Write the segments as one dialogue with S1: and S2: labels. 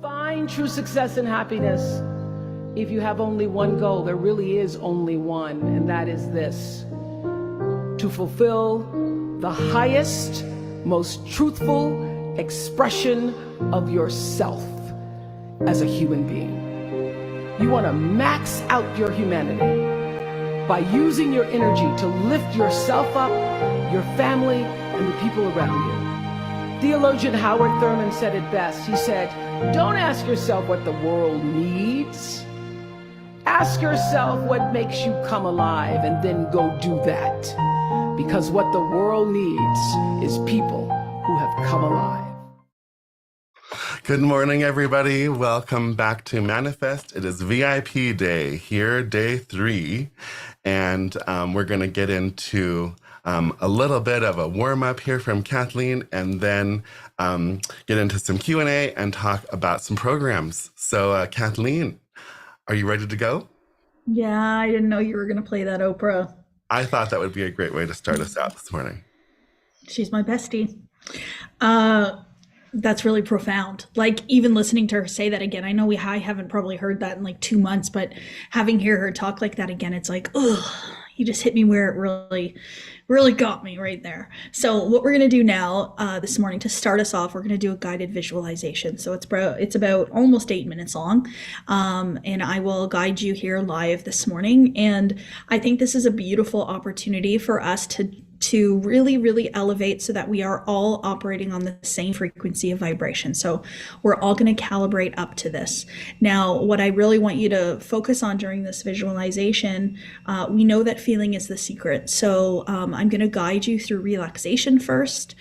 S1: Find true success and happiness. If you have only one goal, there really is only one, and that is this: to fulfill the highest, most truthful expression of yourself as a human being. You want to max out your humanity by using your energy to lift yourself up, your family, and the people around you. Theologian Howard Thurman said it best. He said, "Don't ask yourself what the world needs. Ask yourself what makes you come alive, and then go do that. Because what the world needs is people who have come alive."
S2: Good morning, everybody. Welcome back to Manifest. It is VIP day here, day 3. And we're going to get into a little bit of a warm-up here from Kathleen, and then get into some Q&A and talk about some programs. So, Kathleen, are you ready to go?
S3: Yeah, I didn't know you were going to play that, Oprah.
S2: I thought that would be a great way to start us out this morning.
S3: She's my bestie. That's really profound. Like, even listening to her say that again, I know I haven't probably heard that in like 2 months, but having hear her talk like that again, it's like, ugh, you just hit me where it really got me right there. So what we're going to do now this morning to start us off, we're going to do a guided visualization. So it's about almost 8 minutes long. And I will guide you here live this morning. And I think this is a beautiful opportunity for us to really, really elevate so that we are all operating on the same frequency of vibration. So we're all going to calibrate up to this. Now, what I really want you to focus on during this visualization, we know that feeling is the secret. So I'm going to guide you through relaxation first.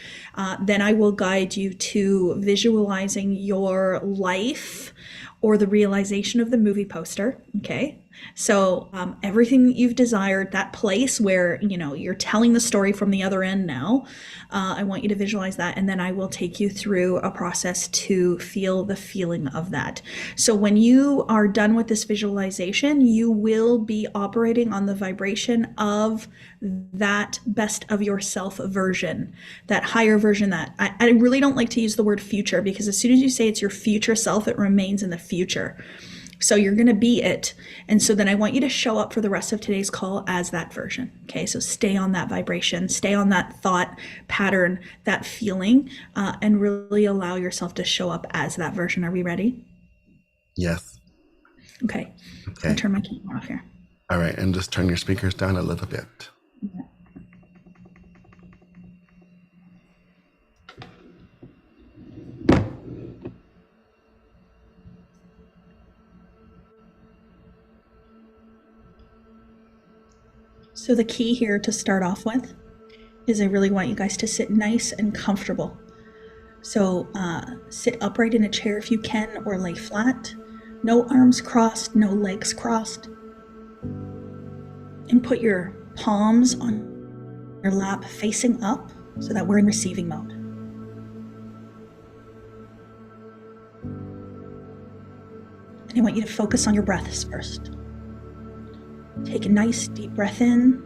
S3: Then I will guide you to visualizing your life or the realization of the movie poster. Okay. So everything that you've desired, that place where, you're telling the story from the other end now, I want you to visualize that. And then I will take you through a process to feel the feeling of that. So when you are done with this visualization, you will be operating on the vibration of that best of yourself version, that higher version. That I really don't like to use the word future, because as soon as you say it's your future self, it remains in the future. So you're going to be it. And so then I want you to show up for the rest of today's call as that version. Okay. So stay on that vibration, stay on that thought pattern, that feeling, and really allow yourself to show up as that version. Are we ready?
S2: Yes.
S3: Okay. I'll turn my camera off here.
S2: All right. And just turn your speakers down a little bit.
S3: Yeah. So the key here to start off with is I really want you guys to sit nice and comfortable. So sit upright in a chair if you can, or lay flat. No arms crossed, no legs crossed. And put your palms on your lap facing up so that we're in receiving mode. And I want you to focus on your breaths first. Take a nice deep breath in,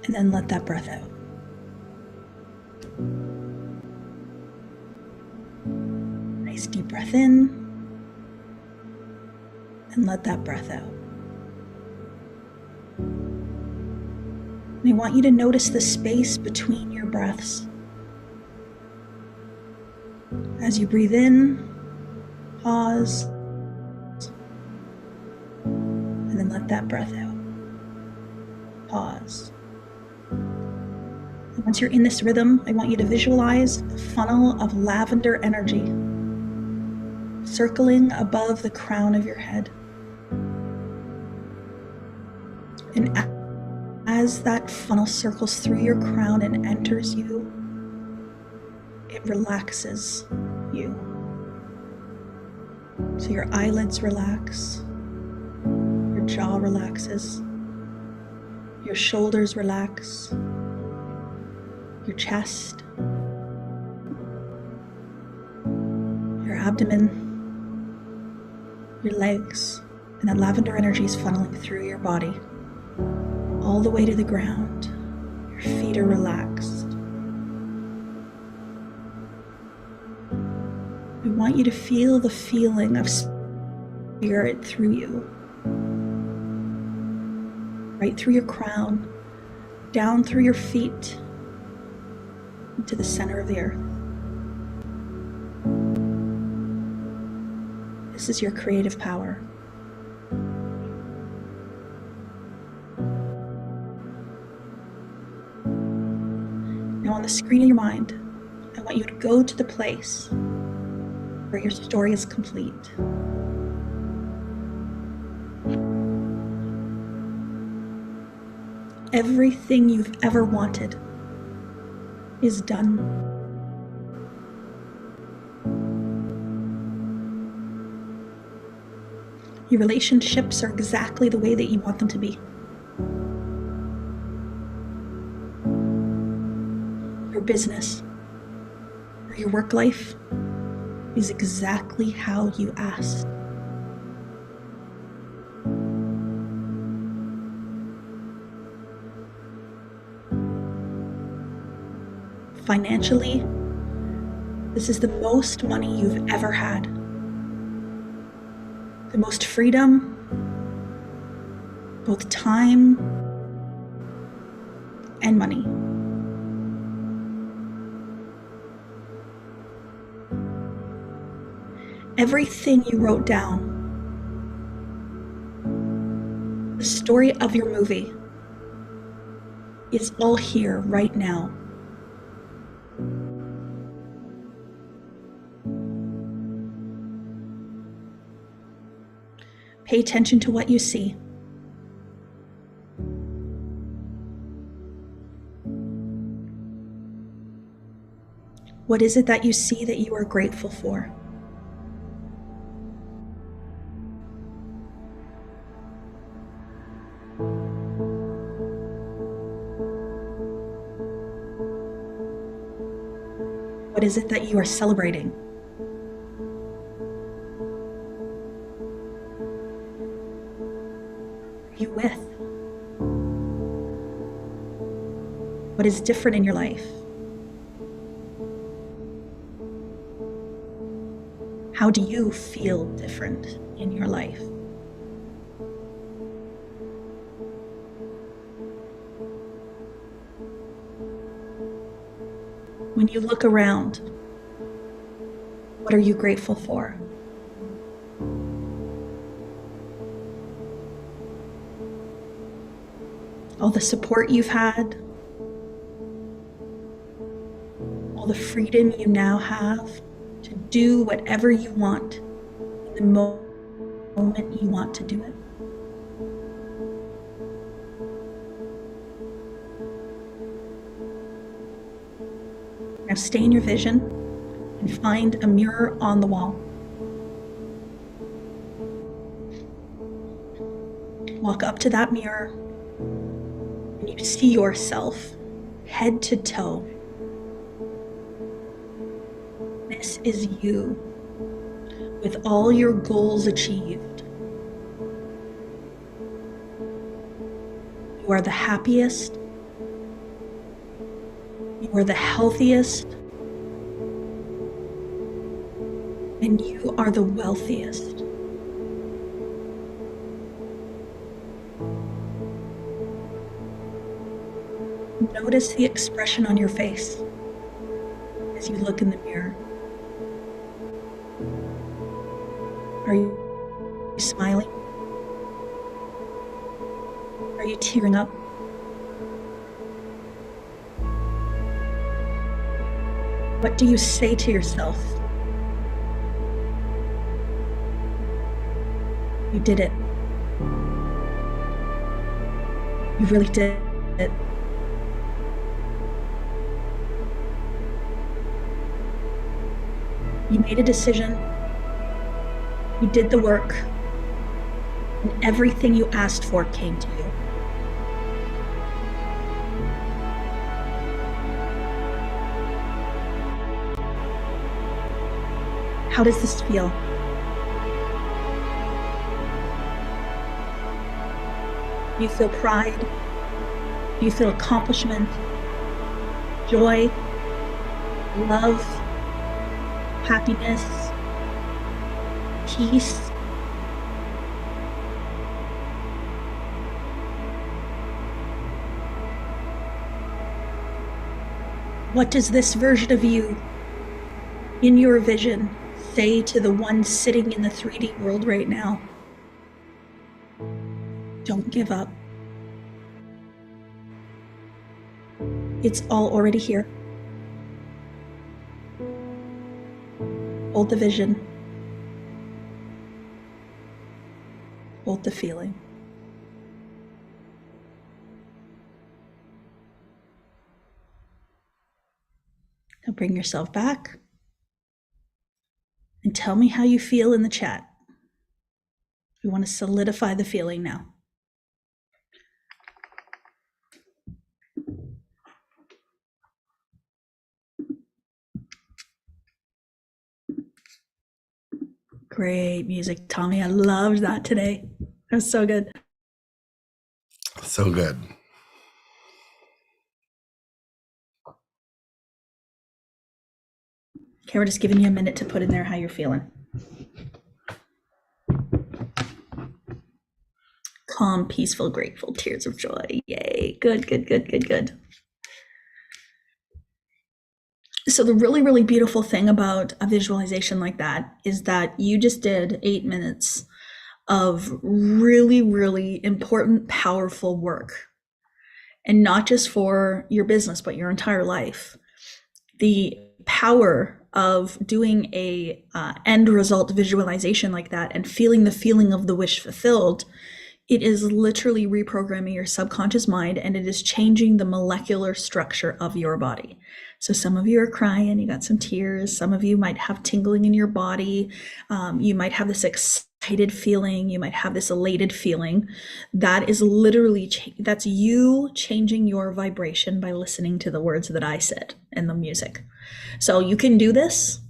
S3: and then let that breath out. Nice deep breath in, and let that breath out. And I want you to notice the space between your breaths. As you breathe in, pause, and then let that breath out. Pause. And once you're in this rhythm, I want you to visualize a funnel of lavender energy circling above the crown of your head. And as that funnel circles through your crown and enters you, it relaxes you. So your eyelids relax. Jaw relaxes, your shoulders relax, your chest, your abdomen, your legs, and that lavender energy is funneling through your body all the way to the ground. Your feet are relaxed. want you to feel the feeling of spirit through you. Right through your crown, down through your feet, into the center of the earth. This is your creative power. Now on the screen in your mind, I want you to go to the place where your story is complete. Everything you've ever wanted is done. Your relationships are exactly the way that you want them to be. Your business or your work life is exactly how you asked. Financially, this is the most money you've ever had. The most freedom, both time and money. Everything you wrote down, the story of your movie, is all here right now. Pay attention to what you see. What is it that you see that you are grateful for? What is it that you are celebrating? You with? What is different in your life? How do you feel different in your life? When you look around, what are you grateful for? All the support you've had, all the freedom you now have to do whatever you want in the moment you want to do it. Now stay in your vision and find a mirror on the wall. Walk up to that mirror and you see yourself head to toe. This is you with all your goals achieved. You are the happiest. You are the healthiest. And you are the wealthiest. Notice the expression on your face as you look in the mirror. Are you smiling? Are you tearing up? What do you say to yourself? You did it. You really did it. You made a decision. You did the work. And everything you asked for came to you. How does this feel? Do you feel pride? Do you feel accomplishment? Joy? Love? Happiness? peace. What does this version of you, in your vision, say to the one sitting in the 3D world right now? Don't give up. It's all already here. Hold the vision. Hold the feeling. Now bring yourself back and tell me how you feel in the chat. We want to solidify the feeling now. Great music, Tommy. I loved that today. That was so good.
S2: So good.
S3: Okay, we're just giving you a minute to put in there how you're feeling. Calm, peaceful, grateful, tears of joy. Yay. Good, good, good, good, good. So the really, really beautiful thing about a visualization like that is that you just did 8 minutes of really, really important, powerful work. And not just for your business, but your entire life. The power of doing a end result visualization like that and feeling the feeling of the wish fulfilled, it is literally reprogramming your subconscious mind, and it is changing the molecular structure of your body. So some of you are crying, you got some tears. Some of you might have tingling in your body. You might have this excited feeling. You might have this elated feeling. That is literally, that's you changing your vibration by listening to the words that I said and the music. So you can do this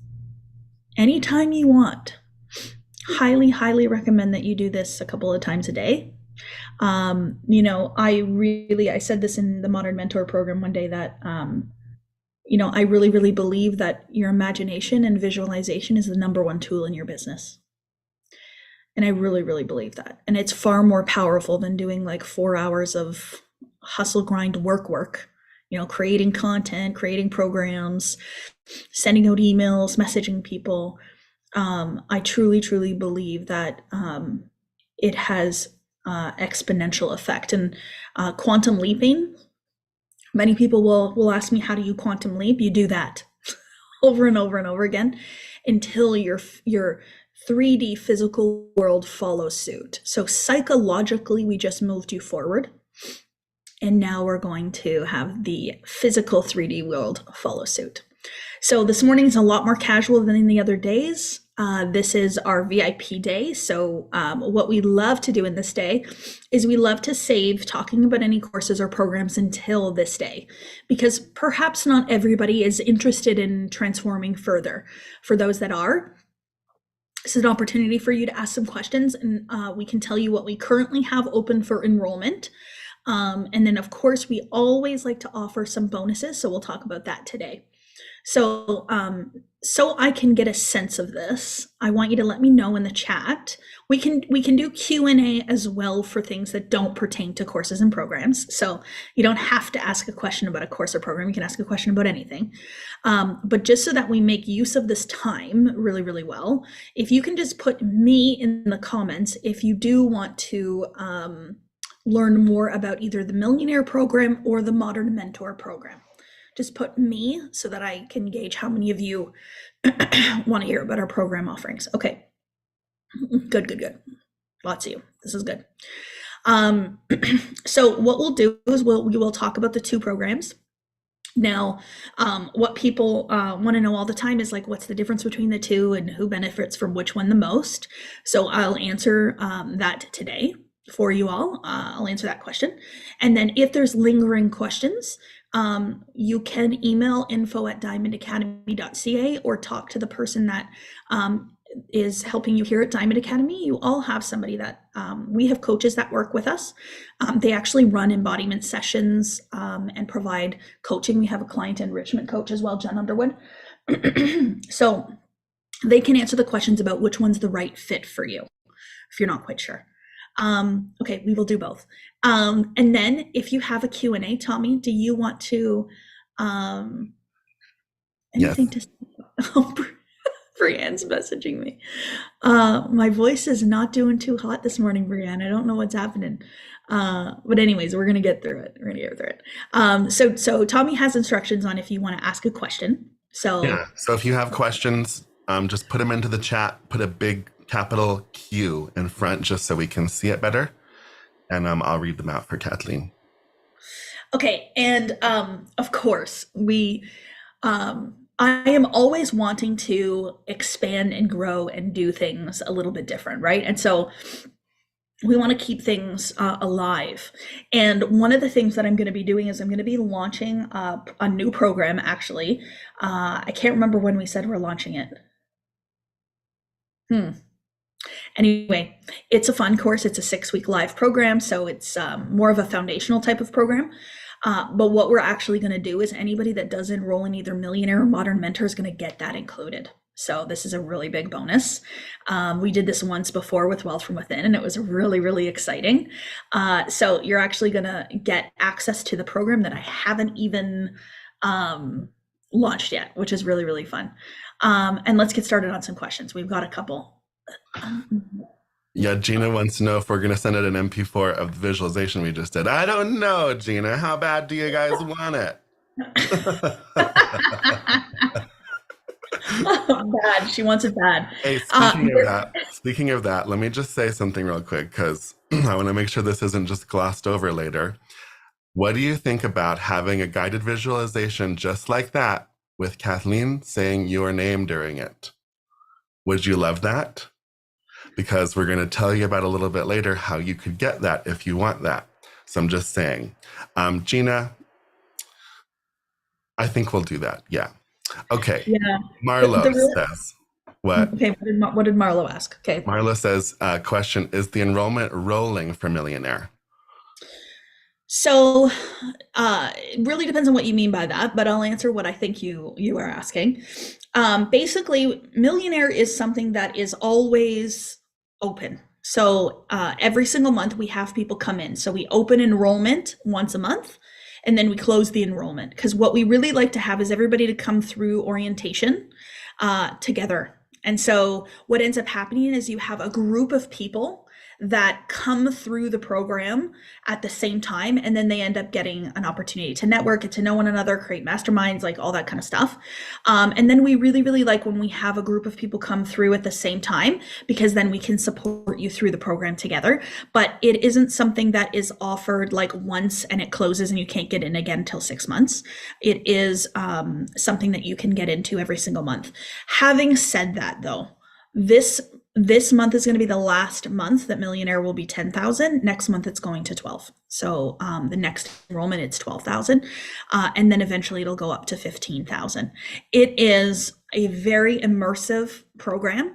S3: anytime you want. Highly, highly recommend that you do this a couple of times a day. I said this in the Modern Mentor program one day that, I really, really believe that your imagination and visualization is the number one tool in your business. And I really, really believe that. And it's far more powerful than doing like 4 hours of hustle, grind, work, creating content, creating programs, sending out emails, messaging people. I truly, truly believe that it has exponential effect. And quantum leaping, many people will ask me, how do you quantum leap? You do that over and over and over again until your 3D physical world follows suit. So psychologically, we just moved you forward. And now we're going to have the physical 3D world follow suit. So this morning is a lot more casual than the other days. This is our VIP day. So what we love to do in this day is we love to save talking about any courses or programs until this day, because perhaps not everybody is interested in transforming further. For those that are, this is an opportunity for you to ask some questions, and we can tell you what we currently have open for enrollment. And then of course, we always like to offer some bonuses. So we'll talk about that today. So I can get a sense of this, I want you to let me know in the chat. We can do Q&A as well for things that don't pertain to courses and programs. So you don't have to ask a question about a course or program. You can ask a question about anything. But just so that we make use of this time really, really well, if you can just put me in the comments if you do want to learn more about either the Millionaire program or the Modern Mentor program. Just put me so that I can gauge how many of you want to hear about our program offerings. Okay, good. Lots of you. This is good. So what we'll do is we will talk about the two programs. Now, what people want to know all the time is like, what's the difference between the two and who benefits from which one the most? So I'll answer that today for you all. I'll answer that question. And then if there's lingering questions, you can email info@diamondacademy.ca or talk to the person that is helping you here at Diamond Academy. You all have somebody that we have coaches that work with us. They actually run embodiment sessions and provide coaching. We have a client enrichment coach as well, Jen Underwood. So They can answer the questions about which one's the right fit for you if you're not quite sure. Okay, we will do both. And then if you have a Q&A, Tommy, do you want to,
S2: Yes.
S3: anything to say? Oh, Brianne's messaging me. My voice is not doing too hot this morning, Brianne. I don't know what's happening. But anyways, we're gonna get through it. So Tommy has instructions on if you want to ask a question. So
S2: Yeah. So if you have questions, just put them into the chat. Put a big capital Q in front just so we can see it better, and I'll read them out for Kathleen.
S3: okay, and of course I am always wanting to expand and grow and do things a little bit different, right? And so we want to keep things alive. And one of the things that I'm going to be doing is I'm going to be launching a new program, actually. I can't remember when we said we're launching it. Anyway, it's a fun course. It's a 6-week live program, so it's more of a foundational type of program. But what we're actually going to do is anybody that does enroll in either Millionaire or Modern Mentor is going to get that included. So this is a really big bonus. We did this once before with Wealth from Within, and it was really, really exciting. So you're actually going to get access to the program that I haven't even launched yet, which is really, really fun. And let's get started on some questions. We've got a couple.
S2: Yeah, Gina wants to know if we're going to send out an MP4 of the visualization we just did. I don't know, Gina. How bad do you guys want it?
S3: Bad. She wants it bad.
S2: Hey, speaking of that, let me just say something real quick because I want to make sure this isn't just glossed over later. What do you think about having a guided visualization just like that with Kathleen saying your name during it? Would you love that? Because we're going to tell you about a little bit later how you could get that if you want that. So I'm just saying. Gina, I think we'll do that. Yeah. Okay.
S3: Yeah.
S2: Marlo says, what?
S3: Okay, what did Marlo ask? Okay.
S2: Marlo says, question, is the enrollment rolling for Millionaire?
S3: So it really depends on what you mean by that, but I'll answer what I think you are asking. Basically, Millionaire is something that is always open. So every single month we have people come in. So we open enrollment once a month, and then we close the enrollment, because what we really like to have is everybody to come through orientation together. And so what ends up happening is you have a group of people that come through the program at the same time, and then they end up getting an opportunity to network, get to know one another, create masterminds, like all that kind of stuff. And then we really, really like when we have a group of people come through at the same time, because then we can support you through the program together. But it isn't something that is offered like once and it closes and you can't get in again until 6 months. It is something that you can get into every single month. Having said that, though, this month is going to be the last month that Millionaire will be 10,000. Next month it's going to 12. So the next enrollment it's 12,000, and then eventually it'll go up to 15,000. It is a very immersive program,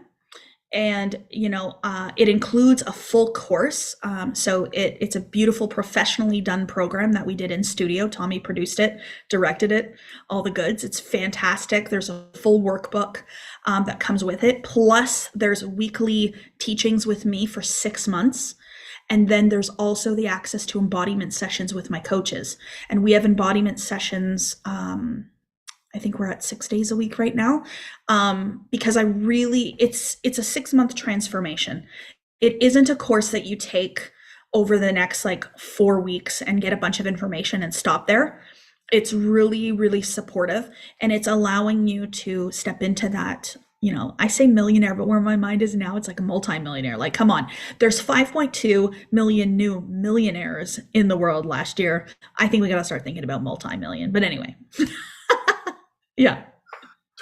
S3: and it includes a full course. So it's a beautiful, professionally done program that we did in studio. Tommy produced it, directed it, all the goods. It's fantastic. There's a full workbook that comes with it. Plus, there's weekly teachings with me for 6 months. And then there's also the access to embodiment sessions with my coaches. And we have embodiment sessions, I think we're at 6 days a week right now, because it's a 6-month transformation. It isn't a course that you take over the next 4 weeks and get a bunch of information and stop there. It's really, really supportive, and it's allowing you to step into that. I say millionaire, but where my mind is now, it's like a multi-millionaire. Like, come on, there's 5.2 million new millionaires in the world last year. I think we got to start thinking about multi-million, but anyway. Yeah.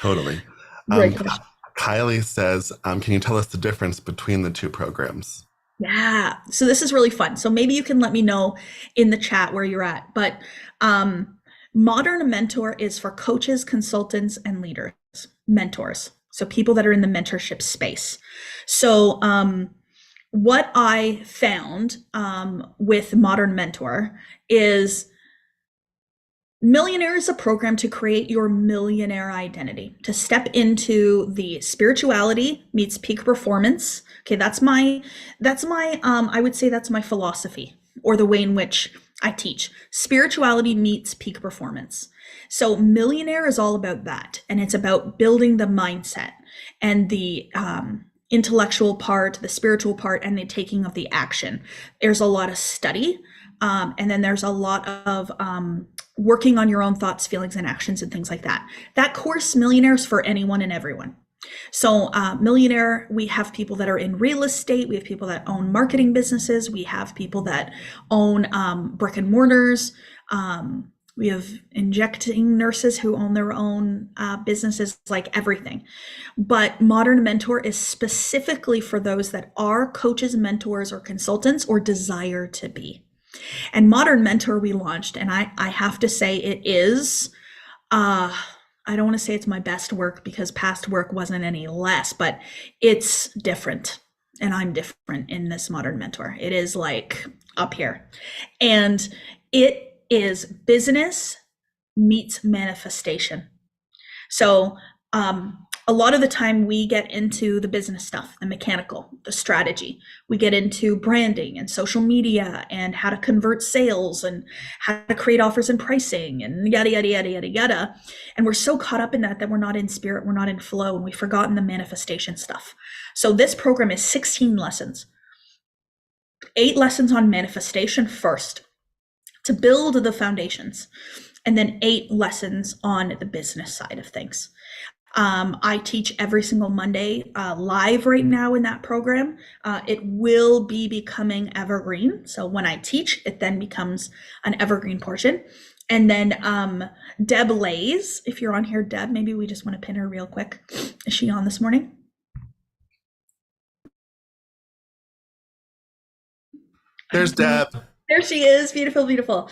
S2: Totally. Kylie says, can you tell us the difference between the two programs?
S3: Yeah. So this is really fun. So maybe you can let me know in the chat where you're at. But Modern Mentor is for coaches, consultants, and leaders, mentors. So people that are in the mentorship space. So what I found with Modern Mentor is Millionaire is a program to create your millionaire identity, to step into the spirituality meets peak performance. Okay, I would say that's my philosophy, or the way in which I teach. Spirituality meets peak performance. So Millionaire is all about that, and it's about building the mindset and the intellectual part, the spiritual part, and the taking of the action. There's a lot of study, and then there's a lot of working on your own thoughts, feelings, and actions, and things like that. That course, Millionaire, is for anyone and everyone. So Millionaire, we have people that are in real estate, we have people that own marketing businesses, we have people that own brick and mortars, we have injecting nurses who own their own businesses, like everything. But Modern Mentor is specifically for those that are coaches, mentors, or consultants, or desire to be. And Modern Mentor we launched, and I have to say it is, I don't want to say it's my best work because past work wasn't any less, but it's different. And I'm different in this Modern Mentor. It is like up here. And it is business meets manifestation. So a lot of the time we get into the business stuff, the mechanical, the strategy. We get into branding and social media and how to convert sales and how to create offers and pricing and yada, yada, yada, yada, yada. And we're so caught up in that we're not in spirit, we're not in flow, and we've forgotten the manifestation stuff. So this program is 16 lessons. 8 lessons on manifestation first, to build the foundations, and then 8 lessons on the business side of things. I teach every single Monday live right now in that program. It will be becoming evergreen. So when I teach, it then becomes an evergreen portion. And then Deb Lays, if you're on here, Deb, maybe we just want to pin her real quick. Is she on this morning?
S2: There's Deb.
S3: There she is. Beautiful, beautiful.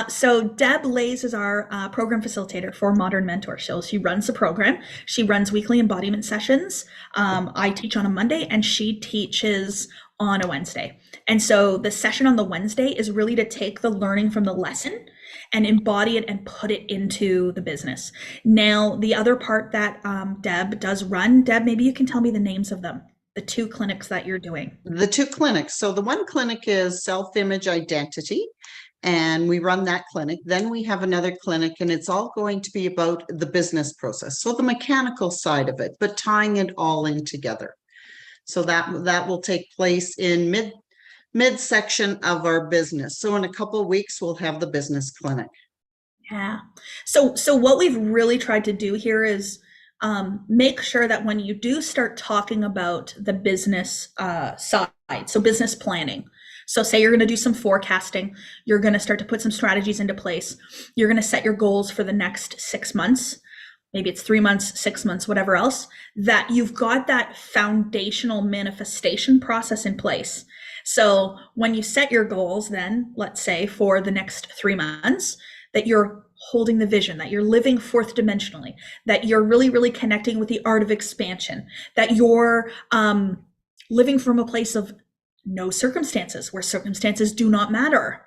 S3: So Deb Lays is our program facilitator for Modern Mentor. So she runs the program. She runs weekly embodiment sessions. I teach on a Monday and she teaches on a Wednesday. And so the session on the Wednesday is really to take the learning from the lesson and embody it and put it into the business. Now, the other part that Deb does run, Deb, maybe you can tell me the names of them. The 2 clinics that you're doing.
S4: The 2 clinics. So the one clinic is self-image identity, and we run that clinic. Then we have another clinic, and it's all going to be about the business process. So the mechanical side of it, but tying it all in together. So that will take place in mid-section of our business. So in a couple of weeks, we'll have the business clinic.
S3: Yeah. So what we've really tried to do here is make sure that when you do start talking about the business side, so business planning, so say you're going to do some forecasting, you're going to start to put some strategies into place, you're going to set your goals for the next 6 months, maybe it's 3 months, 6 months, whatever else, that you've got that foundational manifestation process in place. So when you set your goals, then let's say for the next 3 months, that you're holding the vision, that you're living 4th dimensionally, that you're really, really connecting with the art of expansion, that you're living from a place of no circumstances, where circumstances do not matter.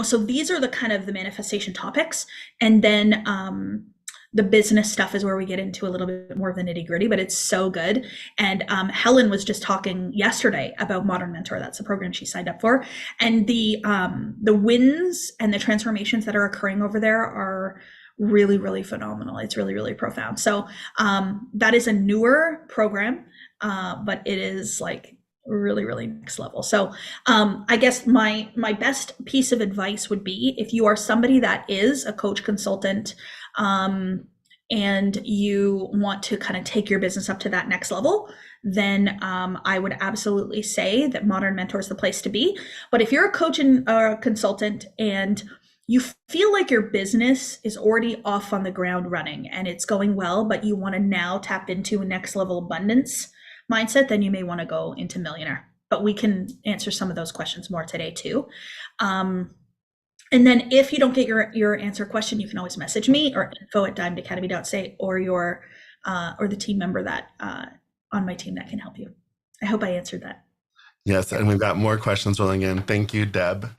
S3: So these are the kind of the manifestation topics. And then the business stuff is where we get into a little bit more of the nitty gritty, but it's so good. And Helen was just talking yesterday about Modern Mentor. That's the program she signed up for. And the wins and the transformations that are occurring over there are really, really phenomenal. It's really, really profound. So that is a newer program, but it is like really, really next level. So I guess my best piece of advice would be, if you are somebody that is a coach, consultant, and you want to kind of take your business up to that next level, then I would absolutely say that Modern Mentor is the place to be. But if you're a coach and a consultant and you feel like your business is already off on the ground running and it's going well, but you want to now tap into a next level abundance mindset, then you may want to go into Millionaire. But we can answer some of those questions more today too. And then if you don't get your answer question, you can always message me or info@diamondacademy.ca or the team member that on my team that can help you. I hope I answered that.
S2: Yes, and we've got more questions rolling in. Thank you, Deb.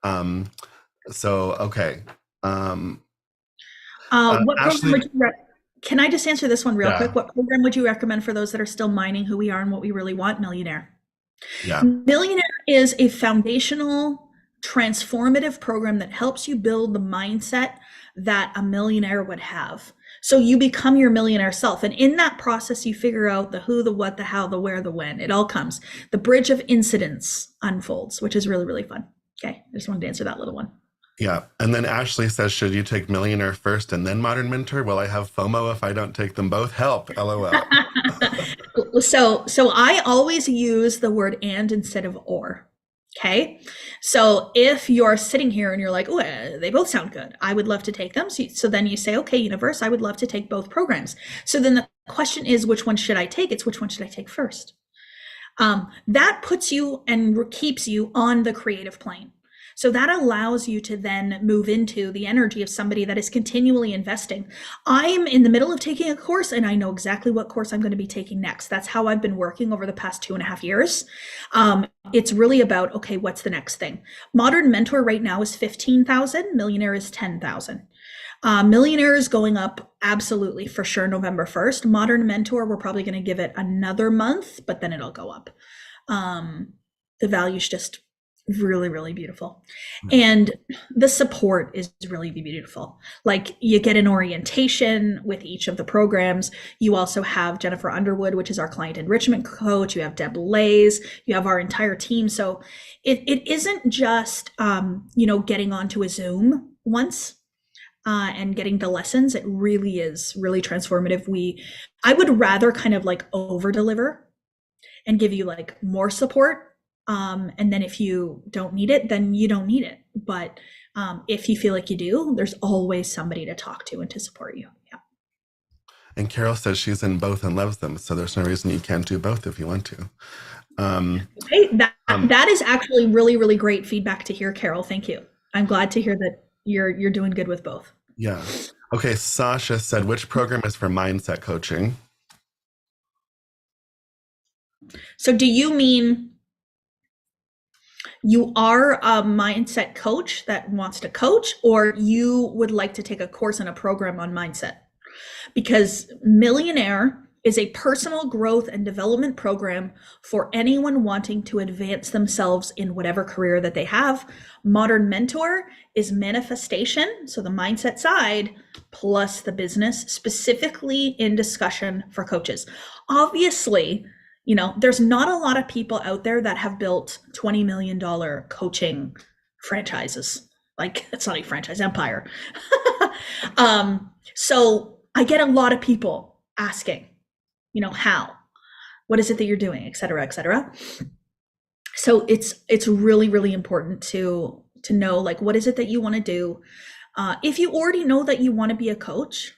S2: Okay.
S3: What program
S2: Ashley,
S3: would you can I just answer this one real
S2: yeah,
S3: quick? What program would you recommend for those that are still mining who we are and what we really want? Millionaire.
S2: yeah,
S3: Millionaire is a foundational, transformative program that helps you build the mindset that a millionaire would have. So you become your millionaire self. And in that process, you figure out the who, the what, the how, the where, the when. It all comes. The bridge of incidents unfolds, which is really, really fun. Okay. I just wanted to answer that little one.
S2: yeah. And then Ashley says, should you take Millionaire first and then Modern Mentor? Will I have FOMO if I don't take them both? Help, LOL.
S3: So I always use the word and instead of or. Okay. So if you're sitting here and you're like, oh, they both sound good, I would love to take them. So then you say, okay, universe, I would love to take both programs. So then the question is, which one should I take? It's which one should I take first? That puts you and keeps you on the creative plane. So that allows you to then move into the energy of somebody that is continually investing. I'm in the middle of taking a course and I know exactly what course I'm going to be taking next. That's how I've been working over the past 2.5 years. It's really about, okay, what's the next thing? Modern Mentor right now is 15,000. Millionaire is 10,000. Millionaire is going up absolutely for sure November 1st. Modern Mentor, we're probably going to give it another month, but then it'll go up. The value's just really, really beautiful. And the support is really beautiful. Like you get an orientation with each of the programs. You also have Jennifer Underwood, which is our client enrichment coach. You have Deb Lays, you have our entire team. So it isn't just, getting onto a Zoom once and getting the lessons. It really is really transformative. I would rather kind of like over deliver and give you like more support. And then if you don't need it, then you don't need it. But if you feel like you do, there's always somebody to talk to and to support you. Yeah.
S2: And Carol says she's in both and loves them. So there's no reason you can't do both if you want to.
S3: Okay, that is actually really, really great feedback to hear, Carol. Thank you. I'm glad to hear that you're doing good with both.
S2: Yeah. Okay. Sasha said, which program is for mindset coaching?
S3: So do you mean you are a mindset coach that wants to coach, or you would like to take a course in a program on mindset? Because Millionaire is a personal growth and development program for anyone wanting to advance themselves in whatever career that they have. Modern Mentor is manifestation, so the mindset side, plus the business, specifically in discussion for coaches. Obviously, there's not a lot of people out there that have built $20 million coaching franchises. Like, it's not a franchise empire. So I get a lot of people asking, how, what is it that you're doing, et cetera, et cetera. So it's really, really important to know, like, what is it that you want to do? If you already know that you want to be a coach,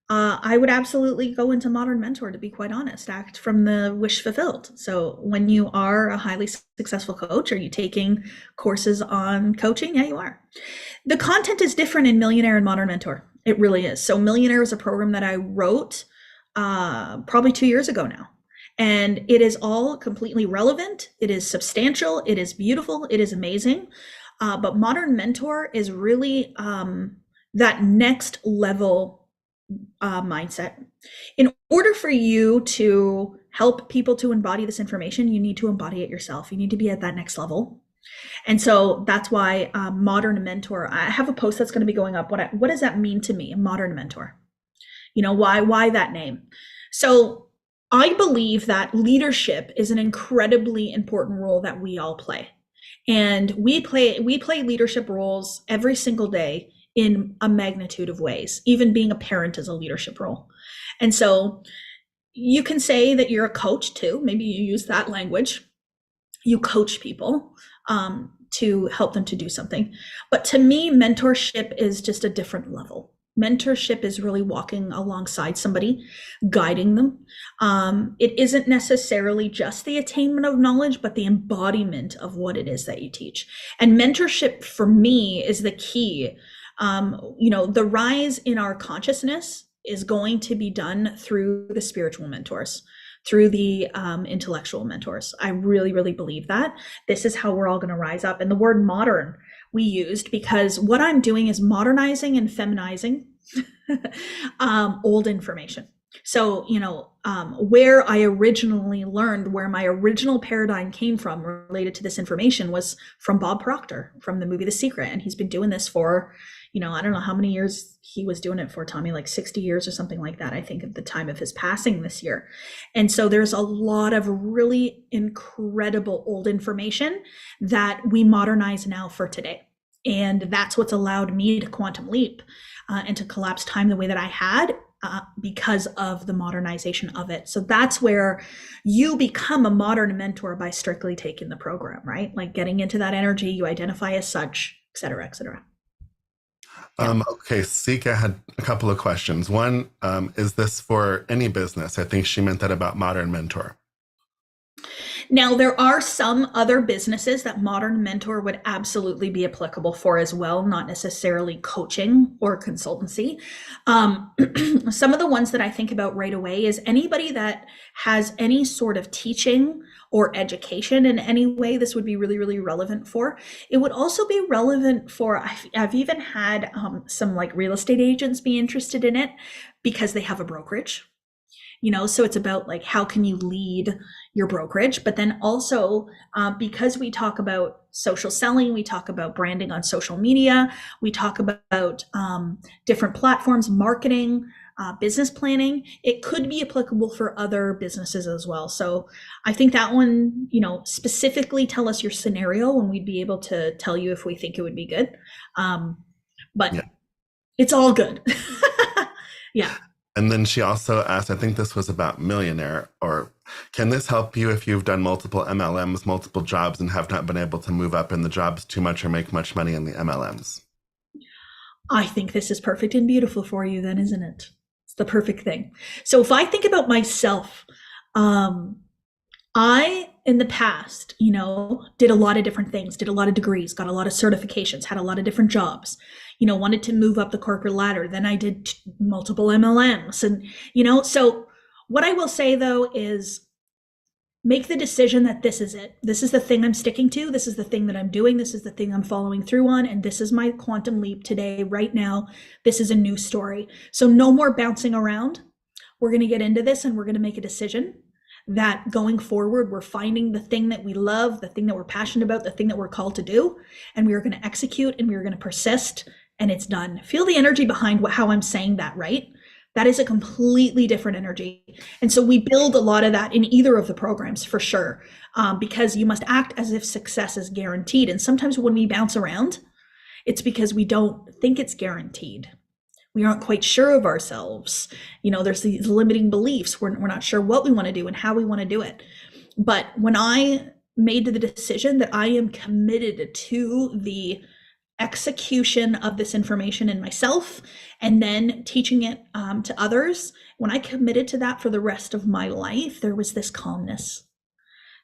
S3: I would absolutely go into Modern Mentor, to be quite honest, act from the wish fulfilled. So when you are a highly successful coach, are you taking courses on coaching? Yeah, you are. The content is different in Millionaire and Modern Mentor. It really is. So Millionaire is a program that I wrote probably 2 years ago now. And it is all completely relevant. It is substantial. It is beautiful. It is amazing. But Modern Mentor is really that next level mindset. In order for you to help people to embody this information, you need to embody it yourself. You need to be at that next level. And so that's why Modern Mentor, I have a post that's going to be going up. What does that mean to me, a Modern Mentor? Why that name? So I believe that leadership is an incredibly important role that we all play. And we play leadership roles every single day in a magnitude of ways. Even being a parent is a leadership role. And so you can say that you're a coach too. Maybe you use that language. You coach people to help them to do something. But to me, mentorship is just a different level. Mentorship is really walking alongside somebody, guiding them. It isn't necessarily just the attainment of knowledge, but the embodiment of what it is that you teach. And mentorship for me is the key. The rise in our consciousness is going to be done through the spiritual mentors, through the intellectual mentors. I really, really believe that. This is how we're all going to rise up. And the word modern we used because what I'm doing is modernizing and feminizing old information. So, where I originally learned, where my original paradigm came from related to this information was from Bob Proctor from the movie The Secret. And he's been doing this for, I don't know how many years he was doing it for, Tommy, like 60 years or something like that, I think, at the time of his passing this year. And so there's a lot of really incredible old information that we modernize now for today. And that's what's allowed me to quantum leap and to collapse time the way that I had. Because of the modernization of it. So that's where you become a modern mentor by strictly taking the program, right? Like getting into that energy, you identify as such, et cetera, et cetera.
S2: Okay, Sika had a couple of questions. One, is this for any business? I think she meant that about Modern Mentor.
S3: Now, there are some other businesses that Modern Mentor would absolutely be applicable for as well, not necessarily coaching or consultancy. Some of the ones that I think about right away is anybody that has any sort of teaching or education in any way. This would be really, really relevant for. It would also be relevant for, I've even had some like real estate agents be interested in it because they have a brokerage. So it's about like, how can you lead your brokerage? But then also, because we talk about social selling, we talk about branding on social media, we talk about different platforms, marketing, business planning, it could be applicable for other businesses as well. So I think that one, specifically tell us your scenario and we'd be able to tell you if we think it would be good. But yeah. It's all good. Yeah.
S2: And then she also asked, I think this was about Millionaire, or can this help you if you've done multiple MLMs, multiple jobs, and have not been able to move up in the jobs too much or make much money in the MLMs?
S3: I think this is perfect and beautiful for you then, isn't it? It's the perfect thing. So if I think about myself, I, in the past, did a lot of different things, did a lot of degrees, got a lot of certifications, had a lot of different jobs, wanted to move up the corporate ladder. Then I did multiple MLMs and, so what I will say though is make the decision that this is it. This is the thing I'm sticking to. This is the thing that I'm doing. This is the thing I'm following through on. And this is my quantum leap today, right now. This is a new story. So no more bouncing around. We're going to get into this and we're going to make a decision that going forward, we're finding the thing that we love, the thing that we're passionate about, the thing that we're called to do, and we are going to execute and we are going to persist, and it's done. Feel the energy behind how I'm saying that, right? That is a completely different energy. And so we build a lot of that in either of the programs for sure, because you must act as if success is guaranteed. And sometimes when we bounce around, it's because we don't think it's guaranteed. We aren't quite sure of ourselves. There's these limiting beliefs. We're not sure what we want to do and how we want to do it. But when I made the decision that I am committed to the execution of this information in myself and then teaching it to others, when I committed to that for the rest of my life, there was this calmness,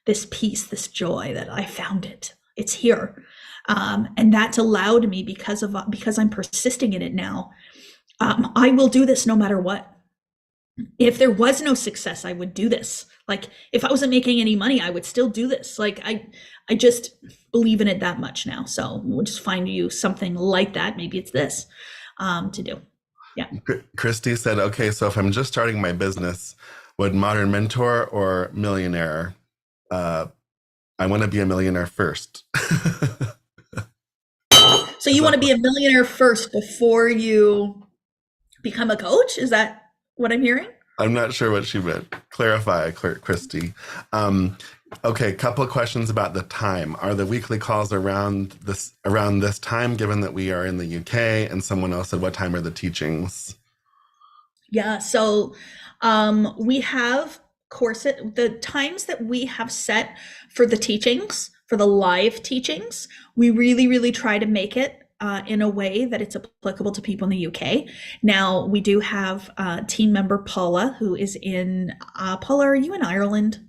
S3: this peace, this joy that I found it. It's here. And that's allowed me because I'm persisting in it now. I will do this no matter what. If there was no success, I would do this. Like if I wasn't making any money, I would still do this. Like I just believe in it that much now. So we'll just find you something like that. Maybe it's this to do. Yeah.
S2: Christy said, okay, so if I'm just starting my business, would Modern Mentor or Millionaire? I want to be a millionaire first.
S3: So you want to be a millionaire first before you become a coach? Is that what I'm hearing?
S2: I'm not sure what she meant. Clarify, Christy. Okay, couple of questions about the time. Are the weekly calls around this time, given that we are in the UK? And someone else said, what time are the teachings?
S3: Yeah, so we have the times that we have set for the teachings, for the live teachings, we really, really try to make it in a way that it's applicable to people in the UK. Now, we do have team member Paula, who is in, Paula, are you in Ireland?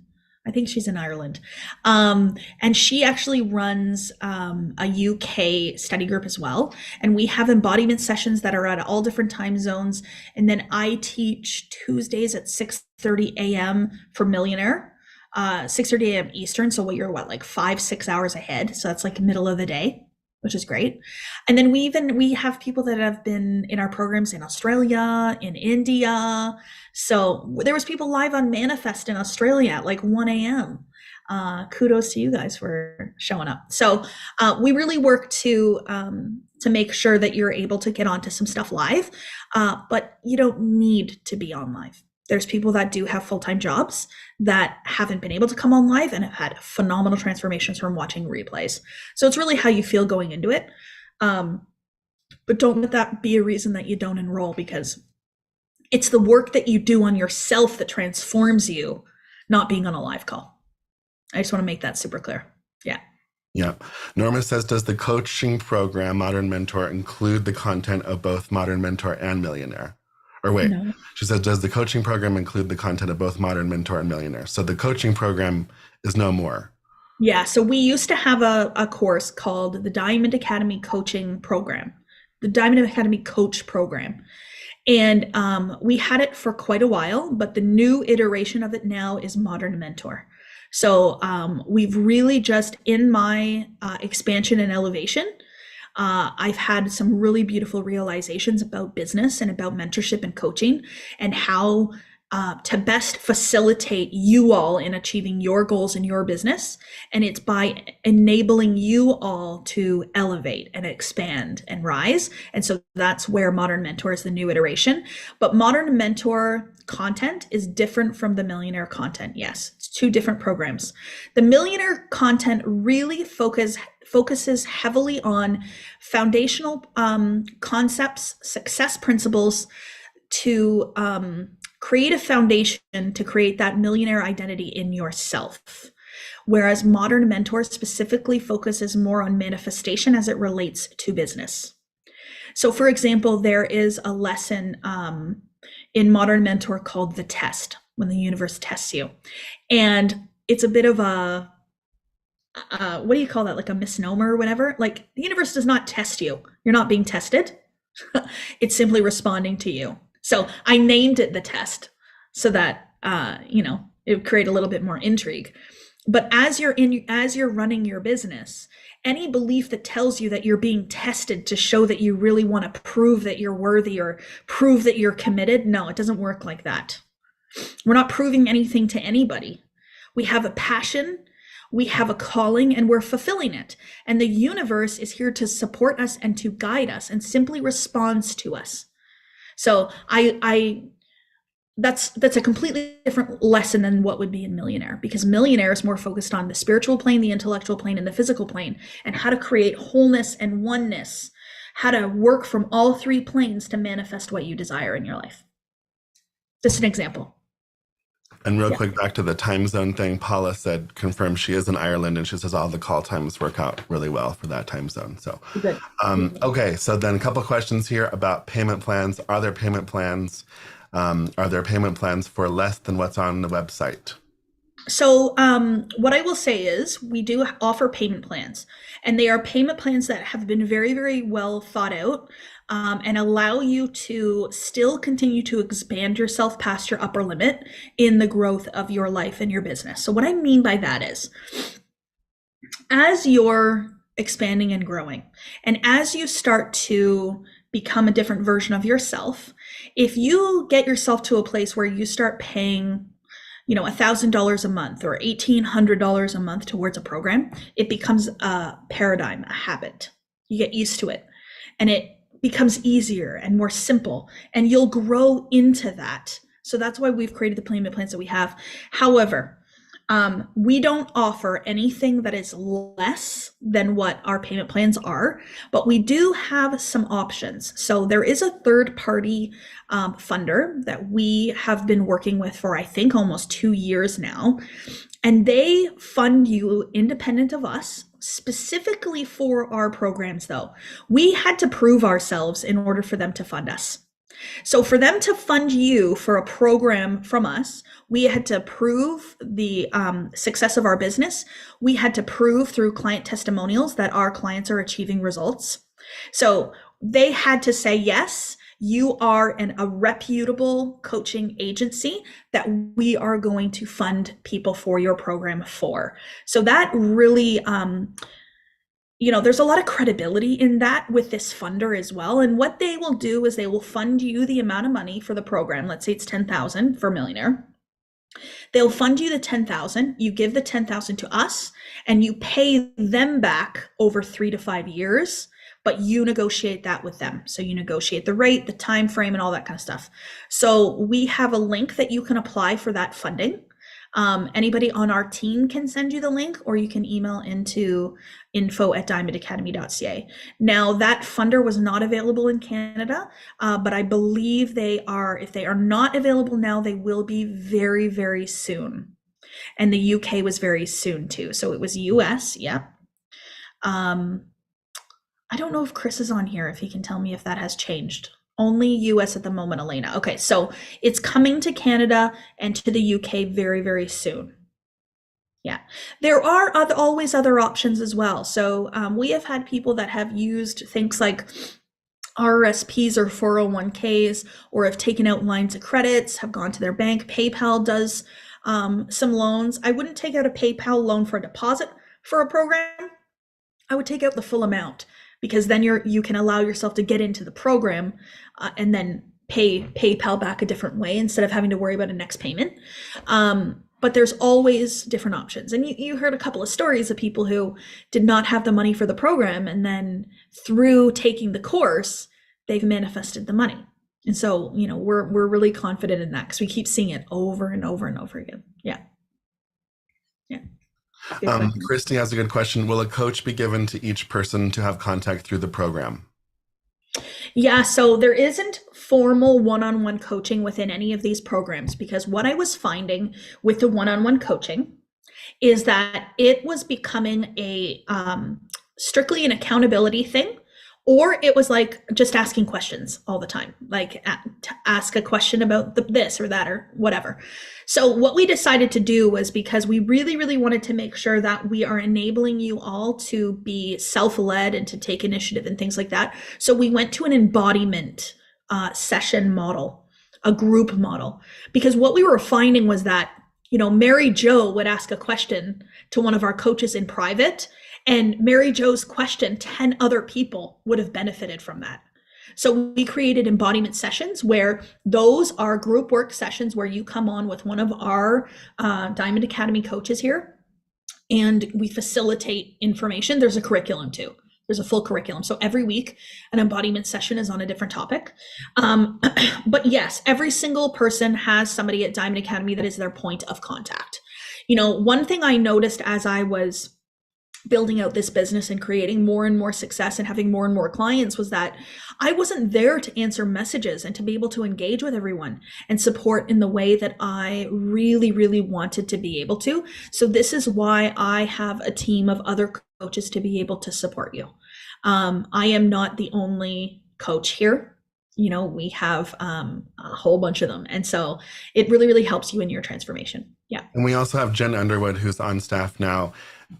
S3: I think she's in Ireland. And she actually runs a UK study group as well. And we have embodiment sessions that are at all different time zones. And then I teach Tuesdays at 6:30 a.m. for Millionaire, 6:30 a.m. Eastern. So what you're like 5-6 hours ahead. So that's like middle of the day. which is great. And then we have people that have been in our programs in Australia, in India. So there was people live on Manifest in Australia at like 1 a.m. Kudos to you guys for showing up. So we really work to make sure that you're able to get onto some stuff live, but you don't need to be on live. There's people that do have full-time jobs that haven't been able to come on live and have had phenomenal transformations from watching replays. So it's really how you feel going into it. But don't let that be a reason that you don't enroll, because it's the work that you do on yourself that transforms you, not being on a live call. I just want to make that super clear. Yeah.
S2: Yeah. Norma says, does the coaching program Modern Mentor include the content of both Modern Mentor and Millionaire? Or wait,
S3: No.
S2: She says, does the coaching program include the content of both Modern Mentor and Millionaire? So the coaching program is no more.
S3: Yeah. So we used to have a course called the Diamond Academy Coaching Program, the Diamond Academy Coach Program. And we had it for quite a while, but the new iteration of it now is Modern Mentor. So we've really just, in my expansion and elevation, I've had some really beautiful realizations about business and about mentorship and coaching, and how to best facilitate you all in achieving your goals in your business. And it's by enabling you all to elevate and expand and rise. And so that's where Modern Mentor is the new iteration. But Modern Mentor content is different from the Millionaire content. Yes, it's two different programs. The Millionaire content really focuses heavily on foundational concepts, success principles to create a foundation to create that millionaire identity in yourself. Whereas Modern Mentor specifically focuses more on manifestation as it relates to business. So for example, there is a lesson in Modern Mentor called The Test, when the universe tests you. And it's a bit of a, what do you call that? Like a misnomer or whatever. Like, the universe does not test you. You're not being tested. It's simply responding to you. So I named it The Test so that, it would create a little bit more intrigue. But as you're running your business, any belief that tells you that you're being tested to show that you really want to prove that you're worthy or prove that you're committed, no, it doesn't work like that. We're not proving anything to anybody. We have a passion, we have a calling, and we're fulfilling it. And the universe is here to support us and to guide us and simply responds to us. So that's a completely different lesson than what would be in Millionaire, because Millionaire is more focused on the spiritual plane, the intellectual plane, and the physical plane, and how to create wholeness and oneness, how to work from all three planes to manifest what you desire in your life. Just an example.
S2: And real quick, back to the time zone thing, Paula said, confirmed she is in Ireland, and she says all the call times work out really well for that time zone. So, okay, so then a couple questions here about payment plans. Are there payment plans? Are there payment plans for less than what's on the website?
S3: So what I will say is we do offer payment plans, and they are payment plans that have been very, very well thought out, and allow you to still continue to expand yourself past your upper limit in the growth of your life and your business. So what I mean by that is, as you're expanding and growing, and as you start to become a different version of yourself, if you get yourself to a place where you start paying $1,000 a month or $1,800 a month towards a program, it becomes a paradigm, a habit. You get used to it, and it becomes easier and more simple, and you'll grow into that. So that's why we've created the payment plans that we have. However, we don't offer anything that is less than what our payment plans are, but we do have some options. So there is a third-party funder that we have been working with for, I think, almost 2 years now. And they fund you independent of us, specifically for our programs, though. We had to prove ourselves in order for them to fund us. So for them to fund you for a program from us, we had to prove the success of our business. We had to prove through client testimonials that our clients are achieving results. So they had to say, yes, you are a reputable coaching agency that we are going to fund people for your program for. So that really there's a lot of credibility in that with this funder as well. And what they will do is they will fund you the amount of money for the program. Let's say it's 10,000 for Millionaire. They'll fund you the 10,000. You give the 10,000 to us, and you pay them back over 3 to 5 years. But you negotiate that with them. So you negotiate the rate, the time frame, and all that kind of stuff. So we have a link that you can apply for that funding. Anybody on our team can send you the link, or you can email into info@diamondacademy.ca. Now, that funder was not available in Canada, but I believe they are. If they are not available now, they will be very, very soon. And the UK was very soon too. So it was US, yeah. I don't know if Chris is on here, if he can tell me if that has changed. Only US at the moment, Elena. Okay, so it's coming to Canada and to the UK very, very soon. Yeah, there are always other options as well. So we have had people that have used things like RRSPs or 401ks, or have taken out lines of credits, have gone to their bank. PayPal does some loans. I wouldn't take out a PayPal loan for a deposit for a program. I would take out the full amount, because then you can allow yourself to get into the program and then pay PayPal back a different way instead of having to worry about a next payment. But there's always different options. And you heard a couple of stories of people who did not have the money for the program, and then through taking the course, they've manifested the money. And so, we're really confident in that, because we keep seeing it over and over and over again. Yeah. Yeah.
S2: Christy has a good question. Will a coach be given to each person to have contact through the program?
S3: Yeah, so there isn't formal one-on-one coaching within any of these programs, because what I was finding with the one-on-one coaching is that it was becoming a strictly an accountability thing, or it was like just asking questions all the time, like ask a question about this or that or whatever. So what we decided to do was, because we really, really wanted to make sure that we are enabling you all to be self-led and to take initiative and things like that. So we went to an embodiment session model, a group model, because what we were finding was that, Mary Jo would ask a question to one of our coaches in private, and Mary Jo's question, 10 other people would have benefited from that. So we created embodiment sessions, where those are group work sessions where you come on with one of our Diamond Academy coaches here, and we facilitate information. There's a curriculum too. There's a full curriculum. So every week an embodiment session is on a different topic. But yes, every single person has somebody at Diamond Academy that is their point of contact. One thing I noticed as I was building out this business and creating more and more success and having more and more clients was that I wasn't there to answer messages and to be able to engage with everyone and support in the way that I really, really wanted to be able to. So this is why I have a team of other coaches to be able to support you. I am not the only coach here. We have a whole bunch of them. And so it really, really helps you in your transformation. Yeah.
S2: And we also have Jen Underwood, who's on staff now,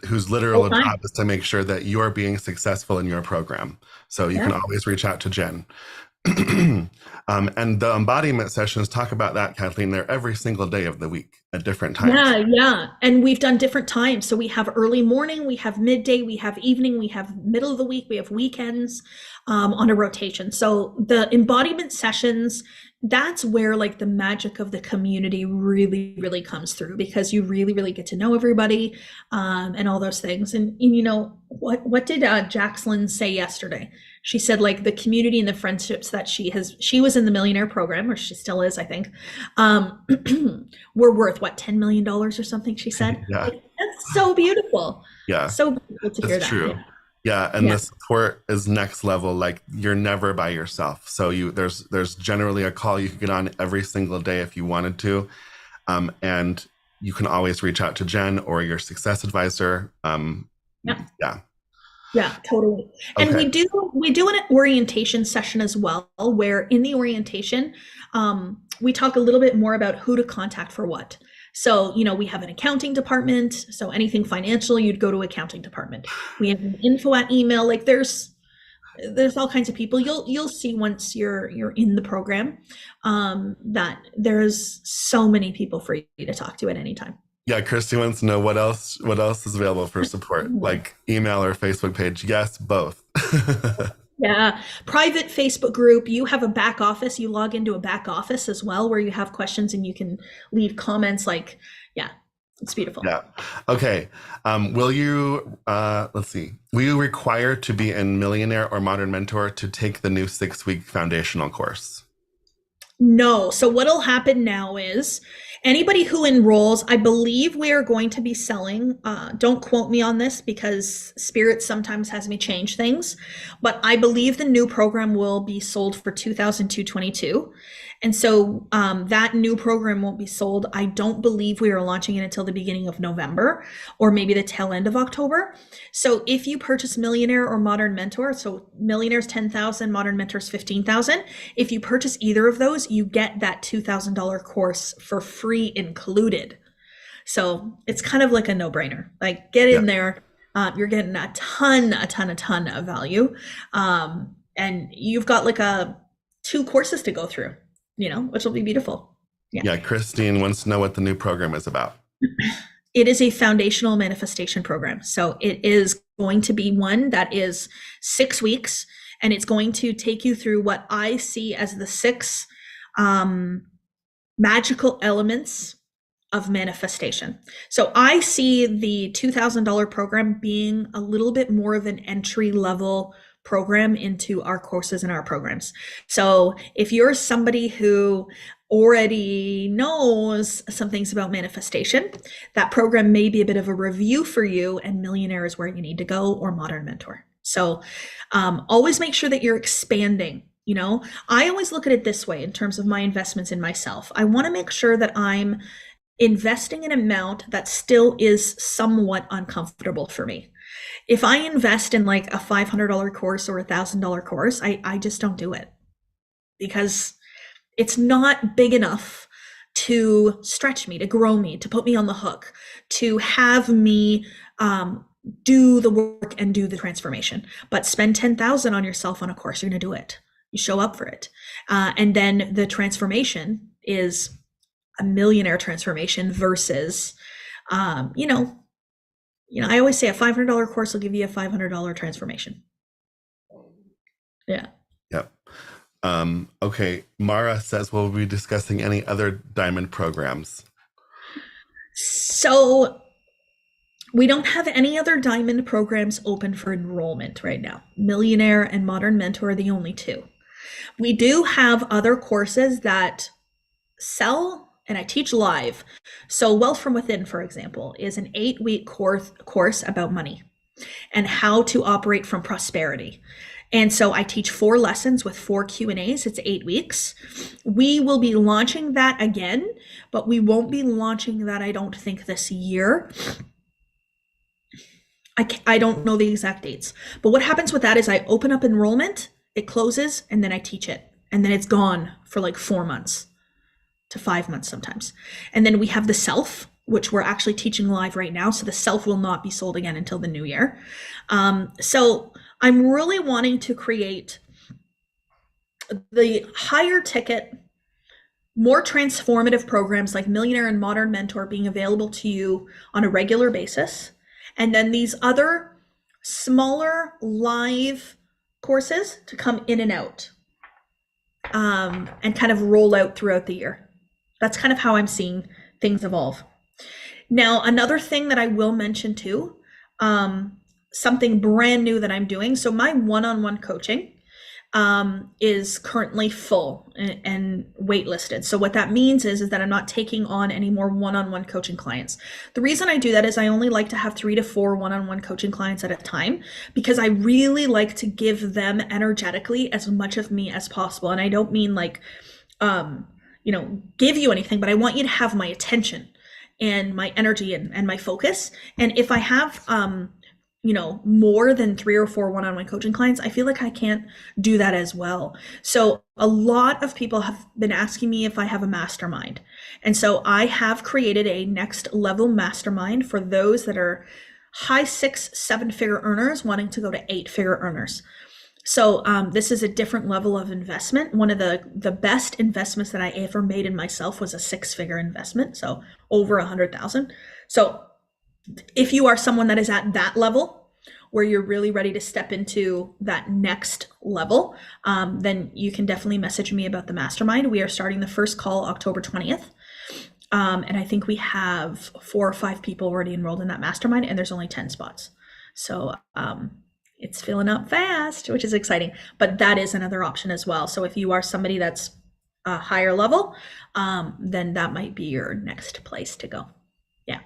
S2: whose literal job is to make sure that you're being successful in your program. So you can always reach out to Jen. And the embodiment sessions talk about that, Kathleen. They're every single day of the week at different times.
S3: Yeah. And we've done different times. So we have early morning, we have midday, we have evening, we have middle of the week, we have weekends on a rotation. So the embodiment sessions, that's where like the magic of the community really, really comes through, because you really, really get to know everybody and all those things. And what did Jaxlyn say yesterday? She said like the community and the friendships that she was in the Millionaire program, or she still is, I think, were worth what, $10 million or something, she said.
S2: Yeah.
S3: Like, that's so beautiful.
S2: Yeah.
S3: So beautiful to hear that.
S2: True. Yeah, and the support is next level. Like, you're never by yourself. So there's generally a call you can get on every single day if you wanted to, and you can always reach out to Jen or your success advisor.
S3: Yeah, totally. And
S2: Okay.
S3: we do an orientation session as well, where in the orientation, we talk a little bit more about who to contact for what. So, we have an accounting department. So anything financial, you'd go to accounting department. We have an info at email. Like there's all kinds of people. You'll see once you're in the program, that there's so many people for you to talk to at any time.
S2: Yeah, Christy wants to know what else is available for support, like email or Facebook page. Yes, both.
S3: Yeah. Private Facebook group. You have a back office. You log into a back office as well where you have questions and you can leave comments. Like, yeah, it's beautiful.
S2: Yeah. Okay. Will you, let's see, will you require to be in Millionaire or Modern Mentor to take the new 6-week foundational course?
S3: No. So what'll happen now is anybody who enrolls, I believe we are going to be selling, don't quote me on this because Spirit sometimes has me change things, but I believe the new program will be sold for $2,222. And so that new program won't be sold. I don't believe we are launching it until the beginning of November or maybe the tail end of October. So if you purchase Millionaire or Modern Mentor, so Millionaire's $10,000, Modern Mentor's $15,000. If you purchase either of those, you get that $2,000 course for free included. So it's kind of like a no-brainer. Like get in there. You're getting a ton of value. And you've got like 2 courses to go through, which will be beautiful.
S2: Yeah, Christine wants to know what the new program is about.
S3: It is a foundational manifestation program. So it is going to be one that is 6 weeks, and it's going to take you through what I see as the 6 magical elements of manifestation. So I see the $2,000 program being a little bit more of an entry level program into our courses and our programs. So if you're somebody who already knows some things about manifestation, that program may be a bit of a review for you, and Millionaire is where you need to go, or Modern Mentor. So always make sure that you're expanding. I always look at it this way in terms of my investments in myself. I want to make sure that I'm investing an amount that still is somewhat uncomfortable for me. If I invest in like a $500 course or $1,000 course, I just don't do it because it's not big enough to stretch me, to grow me, to put me on the hook, to have me do the work and do the transformation. But spend $10,000 on yourself on a course, you're going to do it. You show up for it. And then the transformation is a Millionaire transformation versus, I always say a $500 course will give you a $500 transformation. Yeah.
S2: Yep. Okay. Mara says, will we be discussing any other diamond programs?
S3: So we don't have any other diamond programs open for enrollment right now. Millionaire and Modern Mentor are the only 2. We do have other courses that sell and I teach live. So Wealth from Within, for example, is an 8-week course about money and how to operate from prosperity. And so I teach 4 lessons with 4 Q&As. It's 8 weeks. We will be launching that again, but we won't be launching that, I don't think, this year. I don't know the exact dates. But what happens with that is I open up enrollment, it closes, and then I teach it. And then it's gone for like 4 months to 5 months sometimes. And then we have the Self, which we're actually teaching live right now. So the Self will not be sold again until the new year. So I'm really wanting to create the higher ticket, more transformative programs like Millionaire and Modern Mentor being available to you on a regular basis. And then these other smaller live courses to come in and out and kind of roll out throughout the year. That's kind of how I'm seeing things evolve. Now, another thing that I will mention too, something brand new that I'm doing. So my one-on-one coaching is currently full and waitlisted. So what that means is that I'm not taking on any more one-on-one coaching clients. The reason I do that is I only like to have 3 to 4 one-on-one coaching clients at a time, because I really like to give them energetically as much of me as possible. And I don't mean like, give you anything, but I want you to have my attention and my energy and my focus. And if I have, more than 3 or 4 one-on-one coaching clients, I feel like I can't do that as well. So a lot of people have been asking me if I have a mastermind. And so I have created a next level mastermind for those that are high 6-7-figure earners wanting to go to 8-figure earners. So this is a different level of investment. One of the best investments that I ever made in myself was a 6-figure investment. So over 100,000. So if you are someone that is at that level where you're really ready to step into that next level, then you can definitely message me about the mastermind. We are starting the first call October 20th. And I think we have 4 or 5 people already enrolled in that mastermind, and there's only 10 spots. So it's filling up fast, which is exciting. But that is another option as well. So if you are somebody that's a higher level, then that might be your next place to go. Yeah.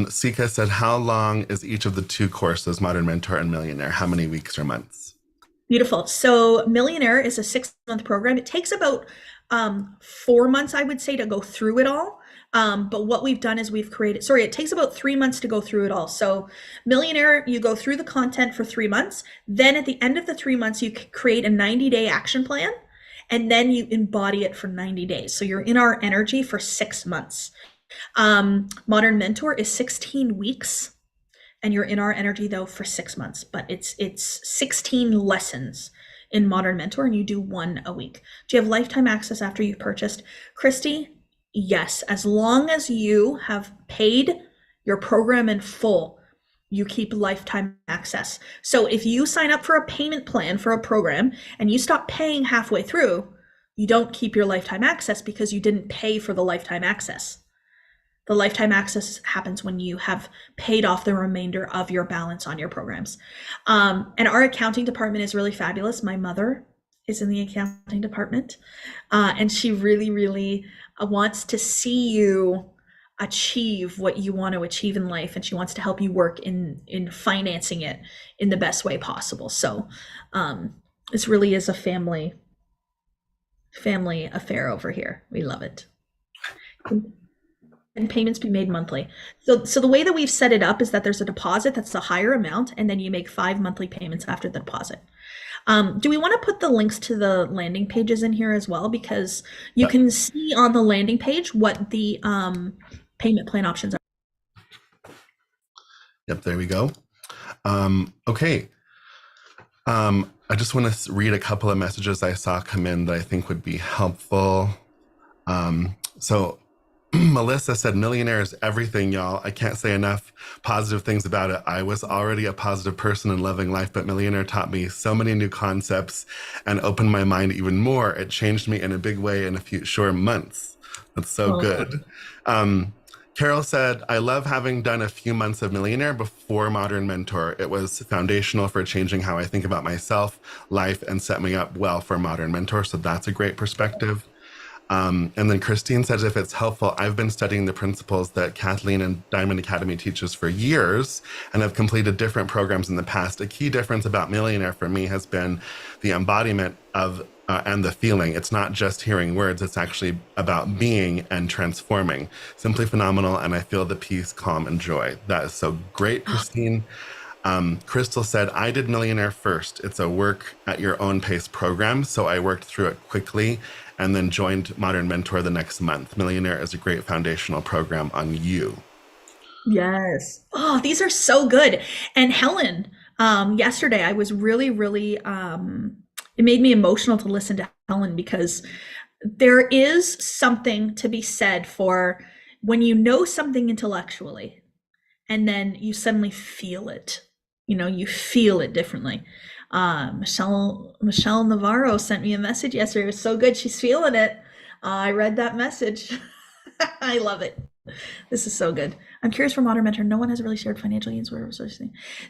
S2: Sika said, how long is each of the 2 courses, Modern Mentor and Millionaire? How many weeks or months?
S3: Beautiful. So Millionaire is a 6-month program. It takes about 4 months, I would say, to go through it all. But what we've done is it takes about 3 months to go through it all. So Millionaire, you go through the content for 3 months. Then at the end of the 3 months, you create a 90-day action plan, and then you embody it for 90 days. So you're in our energy for 6 months. Modern Mentor is 16 weeks, and you're in our energy though for 6 months, but it's 16 lessons in Modern Mentor, and you do 1 a week. Do you have lifetime access after you've purchased? Christy, yes. As long as you have paid your program in full, you keep lifetime access. So if you sign up for a payment plan for a program and you stop paying halfway through, you don't keep your lifetime access because you didn't pay for the lifetime access. The lifetime access happens when you have paid off the remainder of your balance on your programs. And our accounting department is really fabulous. My mother is in the accounting department, and she really, really wants to see you achieve what you want to achieve in life, and she wants to help you work in financing it in the best way possible. So this really is a family affair over here. We love it. And payments be made monthly. So the way that we've set it up is that there's a deposit that's the higher amount, and then you make 5 monthly payments after the deposit. Do we want to put the links to the landing pages in here as well? Because you can see on the landing page what the payment plan options are.
S2: Yep, there we go. Okay. I just want to read a couple of messages I saw come in that I think would be helpful. So Melissa said, Millionaire is everything, y'all. I can't say enough positive things about it. I was already a positive person and loving life, but Millionaire taught me so many new concepts and opened my mind even more. It changed me in a big way in a few short months. That's so good. Carol said, I love having done a few months of Millionaire before Modern Mentor. It was foundational for changing how I think about myself, life, and set me up well for Modern Mentor. So that's a great perspective. And then Christine says, if it's helpful, I've been studying the principles that Kathleen and Diamond Academy teaches for years and have completed different programs in the past. A key difference about Millionaire for me has been the embodiment of and the feeling. It's not just hearing words, it's actually about being and transforming. Simply phenomenal, and I feel the peace, calm, and joy. That is so great, Christine. Crystal said, I did Millionaire first. It's a work at your own pace program, so I worked through it quickly and then joined Modern Mentor the next month. Millionaire is a great foundational program on you.
S3: Yes. Oh, these are so good. And Helen, yesterday I was really, really, it made me emotional to listen to Helen, because there is something to be said for when you know something intellectually and then you suddenly feel it. You feel it differently. Michelle Navarro sent me a message yesterday. It was so good. She's feeling it. I read that message. I love it. This is so good. I'm curious for Modern Mentor. No one has really shared financial gains.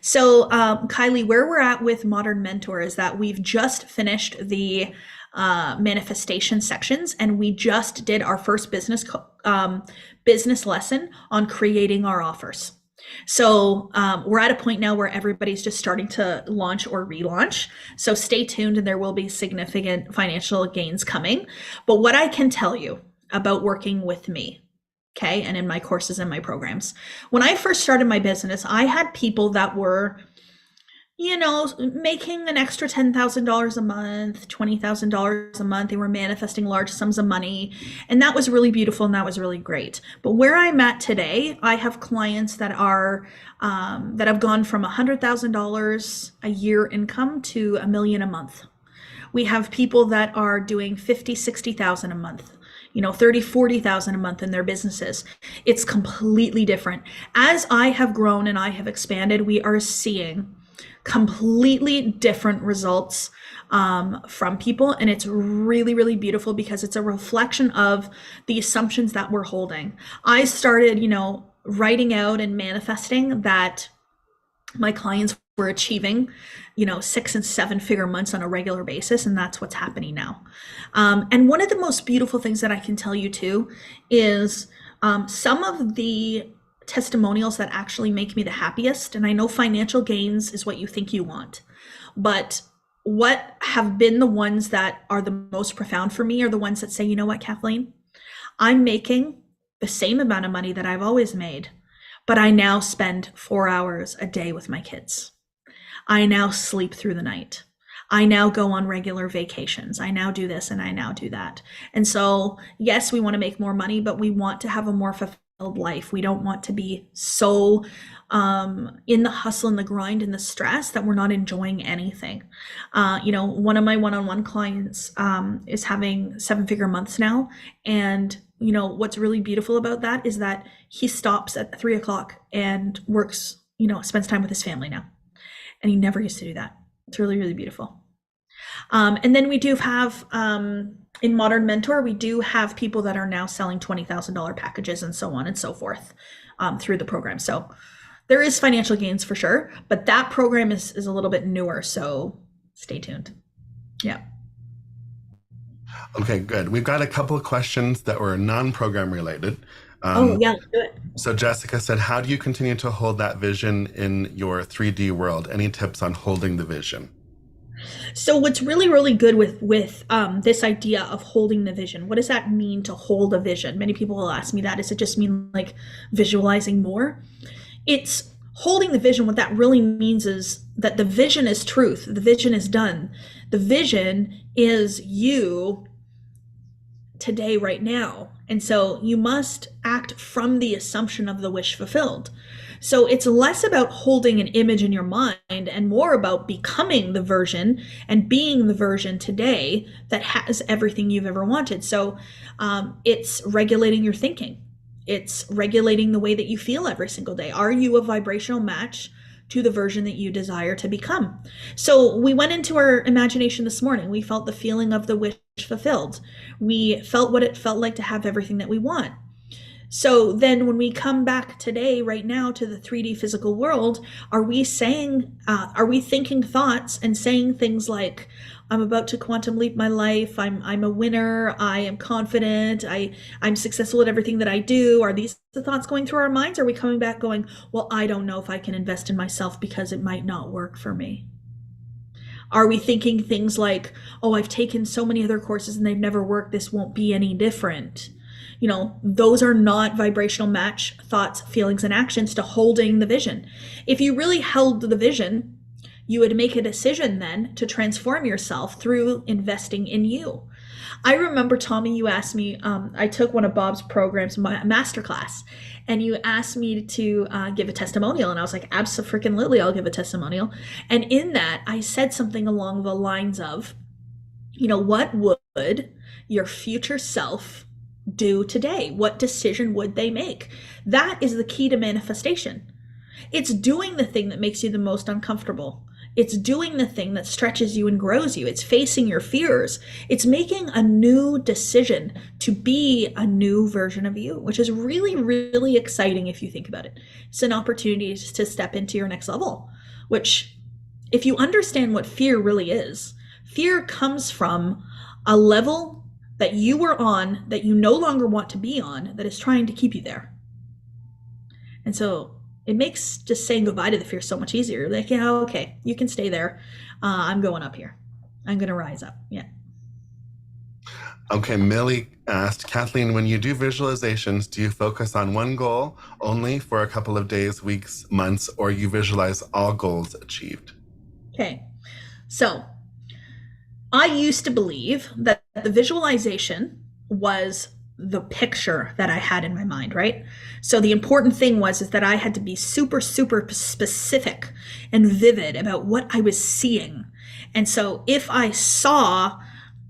S3: So Kylie, where we're at with Modern Mentor is that we've just finished the manifestation sections, and we just did our first business lesson on creating our offers. So we're at a point now where everybody's just starting to launch or relaunch. So stay tuned, and there will be significant financial gains coming. But what I can tell you about working with me, okay, and in my courses and my programs, when I first started my business, I had people that were, making an extra $10,000 a month, $20,000 a month. They were manifesting large sums of money. And that was really beautiful, and that was really great. But where I'm at today, I have clients that are, that have gone from $100,000 a year income to $1 million a month. We have people that are doing $50,000, $60,000 a month 30, 40,000 a month in their businesses. It's completely different. As I have grown and I have expanded, we are seeing completely different results from people. And it's really, really beautiful because it's a reflection of the assumptions that we're holding. I started, writing out and manifesting that my clients were achieving, 6 and 7 figure months on a regular basis. And that's what's happening now. And one of the most beautiful things that I can tell you too is some of the testimonials that actually make me the happiest. And I know financial gains is what you think you want, but what have been the ones that are the most profound for me are the ones that say, you know what, Kathleen, I'm making the same amount of money that I've always made, but I now spend 4 hours a day with my kids. I now sleep through the night. I now go on regular vacations. I now do this and I now do that. And so, yes, we want to make more money, but we want to have a more fulfilled life. We don't want to be so in the hustle and the grind and the stress that we're not enjoying anything. One of my one-on-one clients is having 7-figure months now. And what's really beautiful about that is that he stops at 3 o'clock and works, spends time with his family now. And he never used to do that. It's really, really beautiful. And then we do have, in Modern Mentor, we do have people that are now selling $20,000 packages and so on and so forth through the program. So there is financial gains for sure, but that program is a little bit newer. So stay tuned. Yeah.
S2: Okay, good. We've got a couple of questions that were non-program related.
S3: Let's do it.
S2: So Jessica said, how do you continue to hold that vision in your 3D world? Any tips on holding the vision?
S3: So what's really, really good with this idea of holding the vision, what does that mean to hold a vision? Many people will ask me that. Does it just mean like visualizing more? It's holding the vision. What that really means is that the vision is truth. The vision is done. The vision is you today, right now. And so you must act from the assumption of the wish fulfilled. So it's less about holding an image in your mind and more about becoming the version and being the version today that has everything you've ever wanted. So it's regulating your thinking. It's regulating the way that you feel every single day. Are you a vibrational match to the version that you desire to become? So we went into our imagination this morning. We felt the feeling of the wish fulfilled. We felt what it felt like to have everything that we want. So then when we come back today, right now, to the 3D physical world, are we thinking thoughts and saying things like, I'm about to quantum leap my life, I'm a winner, I am confident, I'm successful at everything that I do? Are these the thoughts going through our minds? Are we coming back going, well, I don't know if I can invest in myself because it might not work for me? Are we thinking things like, oh, I've taken so many other courses and they've never worked, this won't be any different? Those are not vibrational match thoughts, feelings, and actions to holding the vision. If you really held the vision, you would make a decision then to transform yourself through investing in you. I remember, Tommy, you asked me, I took one of Bob's programs, my masterclass, and you asked me to give a testimonial. And I was like, abso-freaking-lutely, I'll give a testimonial. And in that, I said something along the lines of, what would your future self do today? What decision would they make? That is the key to manifestation. It's doing the thing that makes you the most uncomfortable. It's doing the thing that stretches you and grows you. It's facing your fears. It's making a new decision to be a new version of you, which is really, really exciting if you think about it. It's an opportunity to step into your next level, which, if you understand what fear really is, fear comes from a level that you were on that you no longer want to be on, that is trying to keep you there. And so it makes just saying goodbye to the fear so much easier. Like, yeah, okay, you can stay there. I'm going up here. I'm going to rise up. Yeah.
S2: Okay, Millie asked, Kathleen, when you do visualizations, do you focus on one goal only for a couple of days, weeks, months, or you visualize all goals achieved?
S3: Okay, so I used to believe that the visualization was the picture that I had in my mind, right? So the important thing is that I had to be super, super specific and vivid about what I was seeing. And so if I saw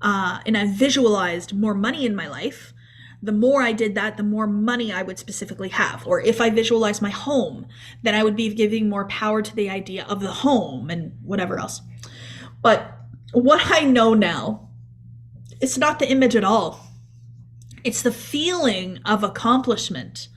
S3: and I visualized more money in my life, the more I did that, the more money I would specifically have. Or if I visualize my home, then I would be giving more power to the idea of the home and whatever else. But what I know now, it's not the image at all. It's the feeling of accomplishment.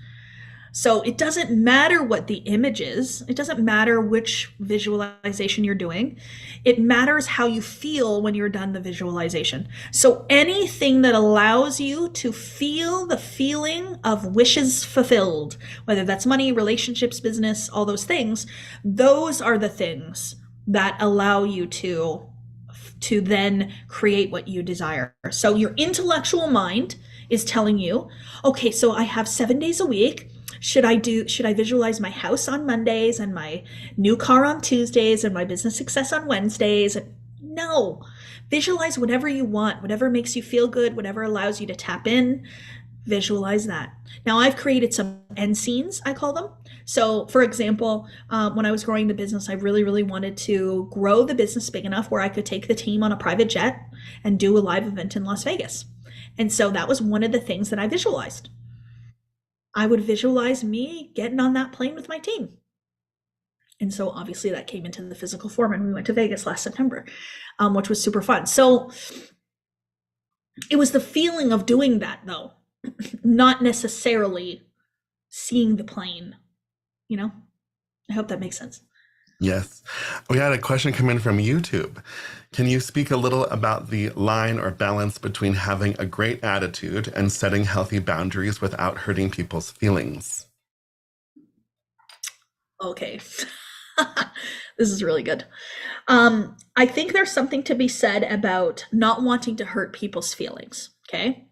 S3: So it doesn't matter what the image is. It doesn't matter which visualization you're doing. It matters how you feel when you're done the visualization. So anything that allows you to feel the feeling of wishes fulfilled, whether that's money, relationships, business, all those things, those are the things that allow you to then create what you desire. So your intellectual mind is telling you, okay, so I have 7 days a week. Should I visualize my house on Mondays and my new car on Tuesdays and my business success on Wednesdays? No. Visualize whatever you want, whatever makes you feel good, whatever allows you to tap in, visualize that. Now I've created some end scenes, I call them. So for example, when I was growing the business, I really, really wanted to grow the business big enough where I could take the team on a private jet and do a live event in Las Vegas. And so that was one of the things that I visualized. I would visualize me getting on that plane with my team. And so obviously that came into the physical form, and we went to Vegas last September, which was super fun. So it was the feeling of doing that though, not necessarily seeing the plane, you know? I hope that makes sense.
S2: Yes. We had a question come in from YouTube. Can you speak a little about the line or balance between having a great attitude and setting healthy boundaries without hurting people's feelings?
S3: Okay. This is really good. I think there's something to be said about not wanting to hurt people's feelings. Okay.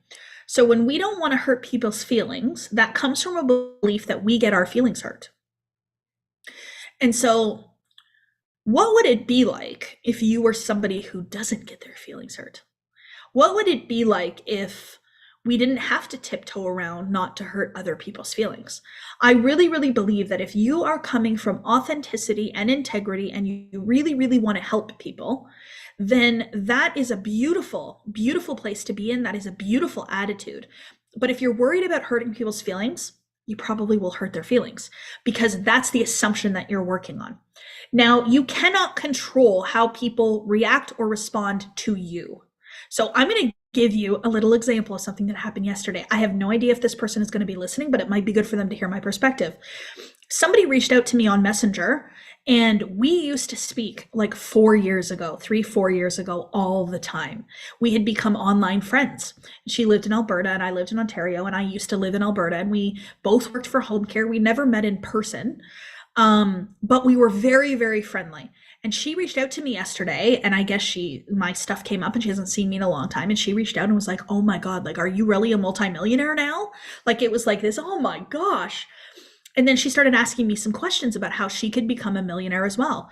S3: So when we don't want to hurt people's feelings, that comes from a belief that we get our feelings hurt. And so what would it be like if you were somebody who doesn't get their feelings hurt? What would it be like if we didn't have to tiptoe around not to hurt other people's feelings? I really, really believe that if you are coming from authenticity and integrity and you really, really want to help people, then that is a beautiful, beautiful place to be in. That is a beautiful attitude. But if you're worried about hurting people's feelings, you probably will hurt their feelings, because that's the assumption that you're working on. Now, you cannot control how people react or respond to you. So I'm going to give you a little example of something that happened yesterday. I have no idea if this person is going to be listening, but it might be good for them to hear my perspective. Somebody reached out to me on Messenger, and we used to speak like 4 years ago, 3-4 years ago, all the time. We had become online friends. She lived in Alberta and I lived in Ontario, and I used to live in Alberta, and we both worked for home care. We never met in person, but we were very, very friendly. And she reached out to me yesterday, and I guess my stuff came up and she hasn't seen me in a long time. And she reached out and was like, oh my God, like, are you really a multimillionaire now? Like, it was like this, oh my gosh. And then she started asking me some questions about how she could become a millionaire as well.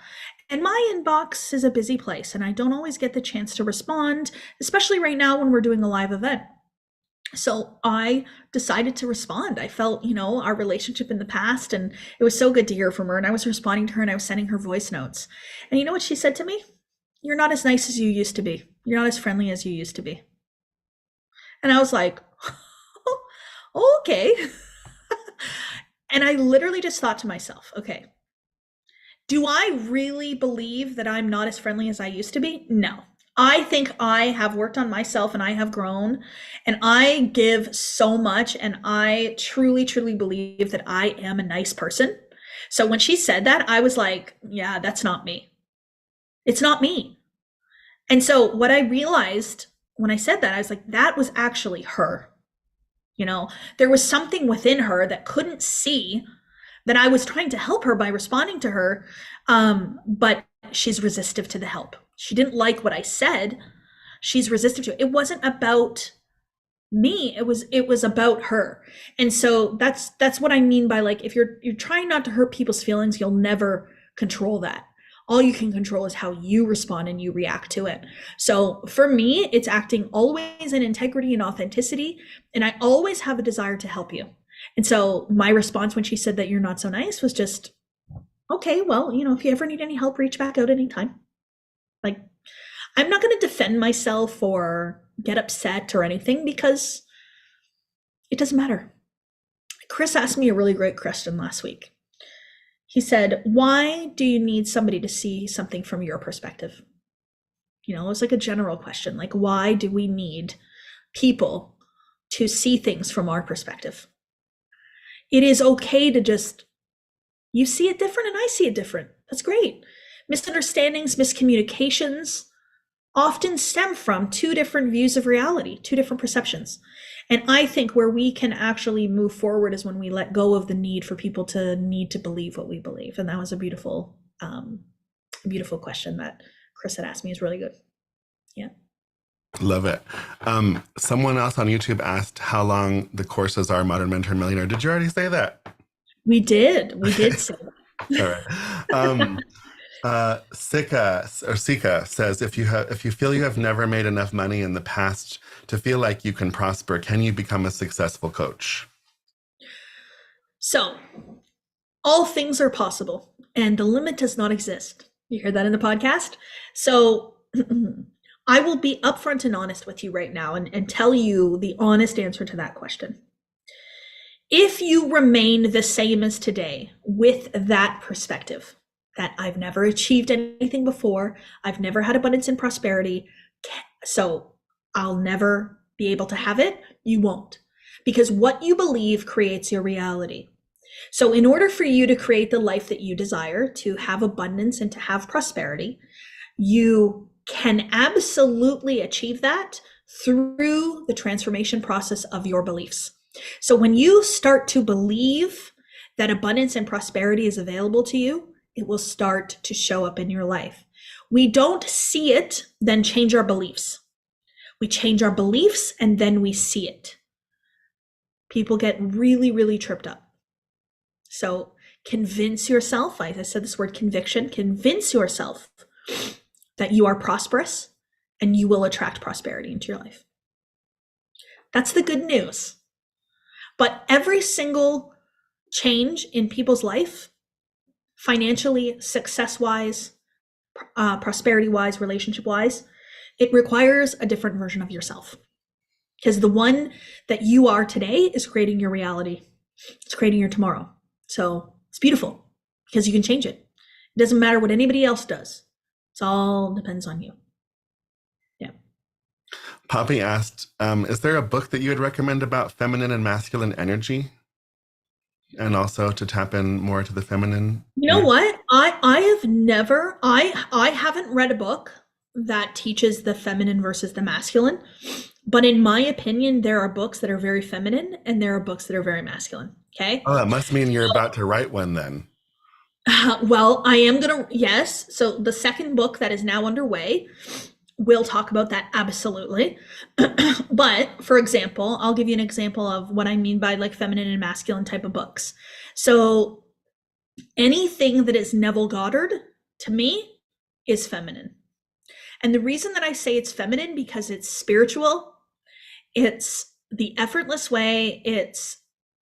S3: And my inbox is a busy place, and I don't always get the chance to respond, especially right now when we're doing a live event. So I decided to respond. I felt, our relationship in the past, and it was so good to hear from her. And I was responding to her, and I was sending her voice notes. And you know what she said to me? You're not as nice as you used to be. You're not as friendly as you used to be. And I was like, oh, okay. And I literally just thought to myself, okay, do I really believe that I'm not as friendly as I used to be? No. I think I have worked on myself and I have grown, and I give so much, and I truly, truly believe that I am a nice person. So when she said that, I was like, yeah, that's not me. It's not me. And so what I realized when I said that, I was like, that was actually her. There was something within her that couldn't see that I was trying to help her by responding to her, but she's resistive to the help. She didn't like what I said. She's resistive to it. It wasn't about me. It was about her. And so that's what I mean by, like, if you're trying not to hurt people's feelings, you'll never control that. All you can control is how you respond and you react to it. So for me, it's acting always in integrity and authenticity. And I always have a desire to help you. And so my response when she said that you're not so nice was just, okay, well, if you ever need any help, reach back out anytime. Like, I'm not going to defend myself or get upset or anything, because it doesn't matter. Chris asked me a really great question last week. He said, why do you need somebody to see something from your perspective? You know, it was like a general question, like, why do we need people to see things from our perspective? It is okay to just, you see it different and I see it different. That's great. Misunderstandings, miscommunications often stem from two different views of reality, two different perceptions. And I think where we can actually move forward is when we let go of the need for people to need to believe what we believe. And that was a beautiful question that Chris had asked me. Is really good. Yeah.
S2: Love it. Someone else on YouTube asked how long the courses are, Modern Mentor and Millionaire. Did you already say that?
S3: We did say
S2: All
S3: that.
S2: right. Sika says, if you feel you have never made enough money in the past to feel like you can prosper, can you become a successful coach?
S3: So, all things are possible, and the limit does not exist. You heard that in the podcast? So, I will be upfront and honest with you right now and tell you the honest answer to that question. If you remain the same as today with that perspective, that I've never achieved anything before, I've never had abundance and prosperity, so I'll never be able to have it, you won't. Because what you believe creates your reality. So in order for you to create the life that you desire, to have abundance and to have prosperity, you can absolutely achieve that through the transformation process of your beliefs. So when you start to believe that abundance and prosperity is available to you, it will start to show up in your life. We don't see it, then change our beliefs. We change our beliefs and then we see it. People get really, really tripped up. So convince yourself, I said this word conviction, convince yourself that you are prosperous and you will attract prosperity into your life. That's the good news. But every single change in people's life, financially, success-wise, prosperity-wise, relationship-wise, it requires a different version of yourself. Because the one that you are today is creating your reality. It's creating your tomorrow. So it's beautiful because you can change it. It doesn't matter what anybody else does. It all depends on you. Yeah.
S2: Poppy asked, is there a book that you would recommend about feminine and masculine energy? And also to tap in more to the feminine?
S3: You know what? I haven't read a book that teaches the feminine versus the masculine. But in my opinion, there are books that are very feminine and there are books that are very masculine. Okay.
S2: Oh, that must mean you're about to write one then.
S3: Well, I am going to, yes. So the second book that is now underway, we'll talk about that absolutely. But for example, I'll give you an example of what I mean by like feminine and masculine type of books. So anything that is Neville Goddard to me is feminine. And the reason that I say it's feminine because it's spiritual, it's the effortless way, it's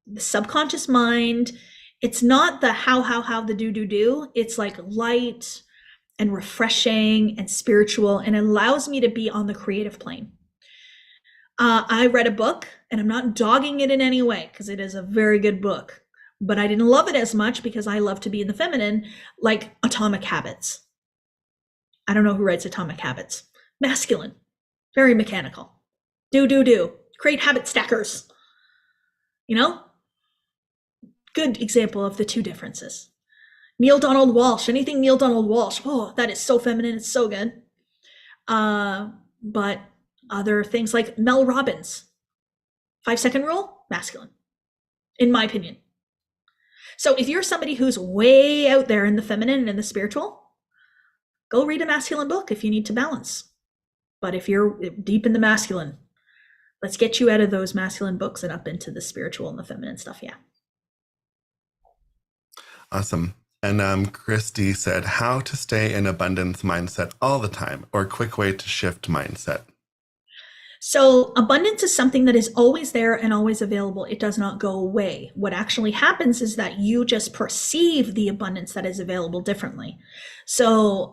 S3: the subconscious mind. It's not the how, the do. It's like light and refreshing and spiritual, and it allows me to be on the creative plane. I read a book, and I'm not dogging it in any way because it is a very good book, but I didn't love it as much because I love to be in the feminine, like Atomic Habits. I don't know who writes Atomic Habits. Masculine, very mechanical. Do. Create habit stackers. You know? Good example of the two differences. Neil Donald Walsh, anything Neil Donald Walsh, oh, that is so feminine, it's so good. But other things like Mel Robbins, 5-second rule, masculine, in my opinion. So if you're somebody who's way out there in the feminine and in the spiritual, go read a masculine book if you need to balance. But if you're deep in the masculine, let's get you out of those masculine books and up into the spiritual and the feminine stuff, yeah.
S2: Awesome. And Christy said, how to stay in abundance mindset all the time, or a quick way to shift mindset.
S3: So abundance is something that is always there and always available. It does not go away. What actually happens is that you just perceive the abundance that is available differently. So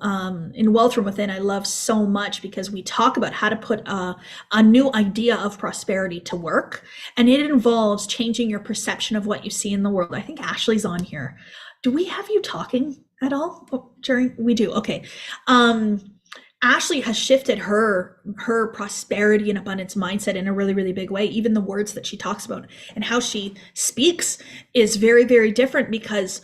S3: in Wealth from Within, I love so much because we talk about how to put a new idea of prosperity to work. And it involves changing your perception of what you see in the world. I think Ashley's on here. Do we have you talking at all during? We do. Okay. Ashley has shifted her prosperity and abundance mindset in a really, really big way. Even the words that she talks about and how she speaks is very, very different because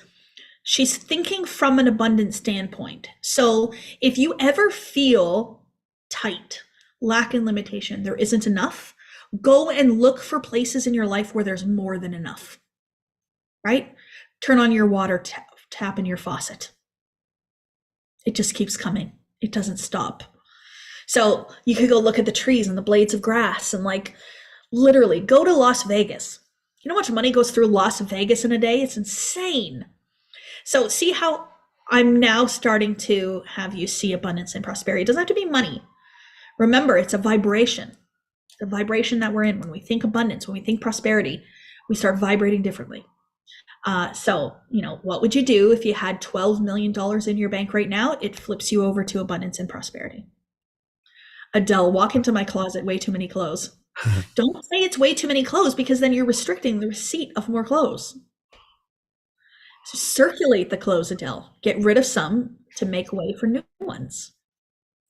S3: she's thinking from an abundant standpoint. So if you ever feel tight, lack and limitation, there isn't enough, go and look for places in your life where there's more than enough, right? Turn on your water tap in your faucet. It just keeps coming. It doesn't stop. So you could go look at the trees and the blades of grass and like literally go to Las Vegas. You know how much money goes through Las Vegas in a day? It's insane. So see how I'm now starting to have you see abundance and prosperity. It doesn't have to be money. Remember, it's a vibration. The vibration that we're in. When we think abundance, when we think prosperity, we start vibrating differently. So, what would you do if you had $12 million in your bank right now? It flips you over to abundance and prosperity. Adele, walk into my closet, way too many clothes. Don't say it's way too many clothes because then you're restricting the receipt of more clothes. So circulate the clothes, Adele. Get rid of some to make way for new ones.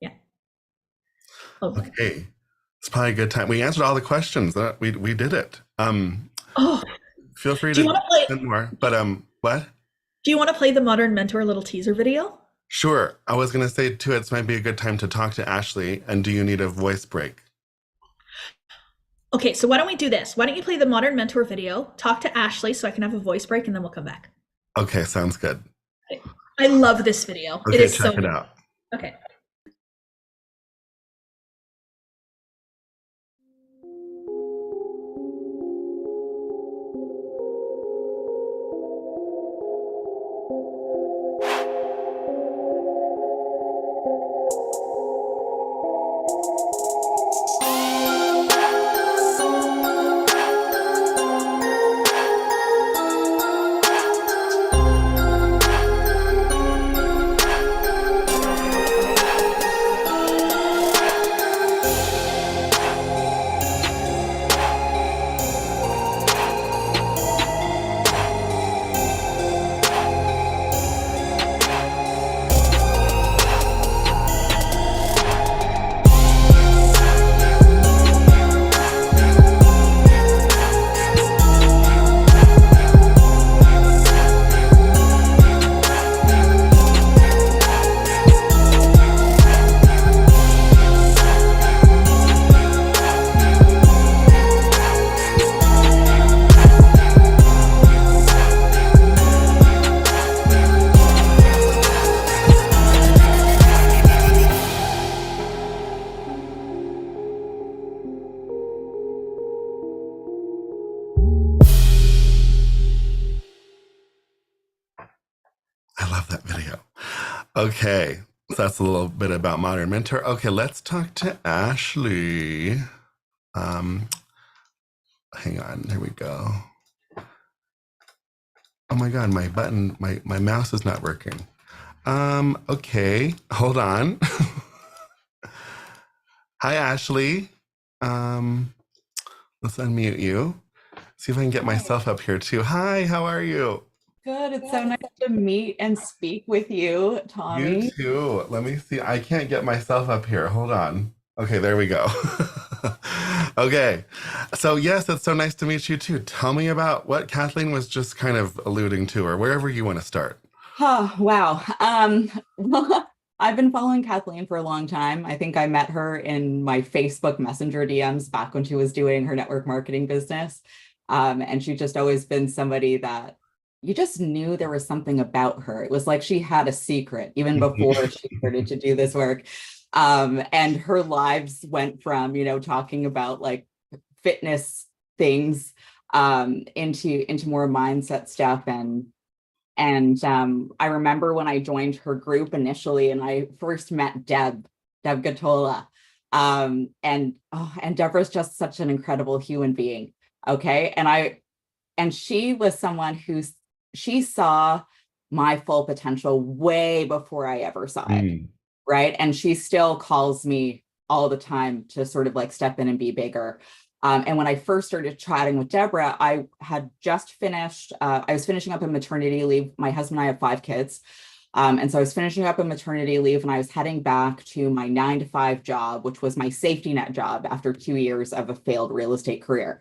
S3: Yeah.
S2: Okay. It's probably a good time. We answered all the questions. We did it. Feel free to send more. But what?
S3: Do you want to play the Modern Mentor little teaser video?
S2: Sure. I was going to say too, it might be a good time to talk to Ashley. And do you need a voice break?
S3: Okay, so why don't we do this? Why don't you play the Modern Mentor video, talk to Ashley so I can have a voice break, and then we'll come back.
S2: Okay, sounds good.
S3: Okay. I love this video.
S2: Okay,
S3: it is
S2: check
S3: so
S2: it out.
S3: Okay.
S2: I love that video. Okay, so that's a little bit about Modern Mentor. Okay, let's talk to Ashley. Hang on, there we go. Oh my God, my button, my mouse is not working. Okay, hold on. Hi, Ashley. Let's unmute you. See if I can get myself up here too. Hi, how are you?
S5: Good. It's so nice to meet and speak with you, Tommy.
S2: You too. Let me see. I can't get myself up here. Hold on. Okay, there we go. Okay. So yes, it's so nice to meet you too. Tell me about what Kathleen was just kind of alluding to, or wherever you want to start.
S5: Oh, wow. Well, I've been following Kathleen for a long time. I think I met her in my Facebook Messenger DMs back when she was doing her network marketing business. And she's just always been somebody that you just knew there was something about her. It was like she had a secret even before she started to do this work. And her lives went from, talking about like fitness things into more mindset stuff. And I remember when I joined her group initially and I first met Deb Gatola. And Deborah's just such an incredible human being. Okay. And she was someone she saw my full potential way before I ever saw it. Right. And she still calls me all the time to sort of like step in and be bigger. And when I first started chatting with Deborah, I had just finished, I was finishing up a maternity leave. My husband and I have 5 kids. And so I was finishing up a maternity leave and I was heading back to my 9-to-5 job, which was my safety net job after 2 years of a failed real estate career.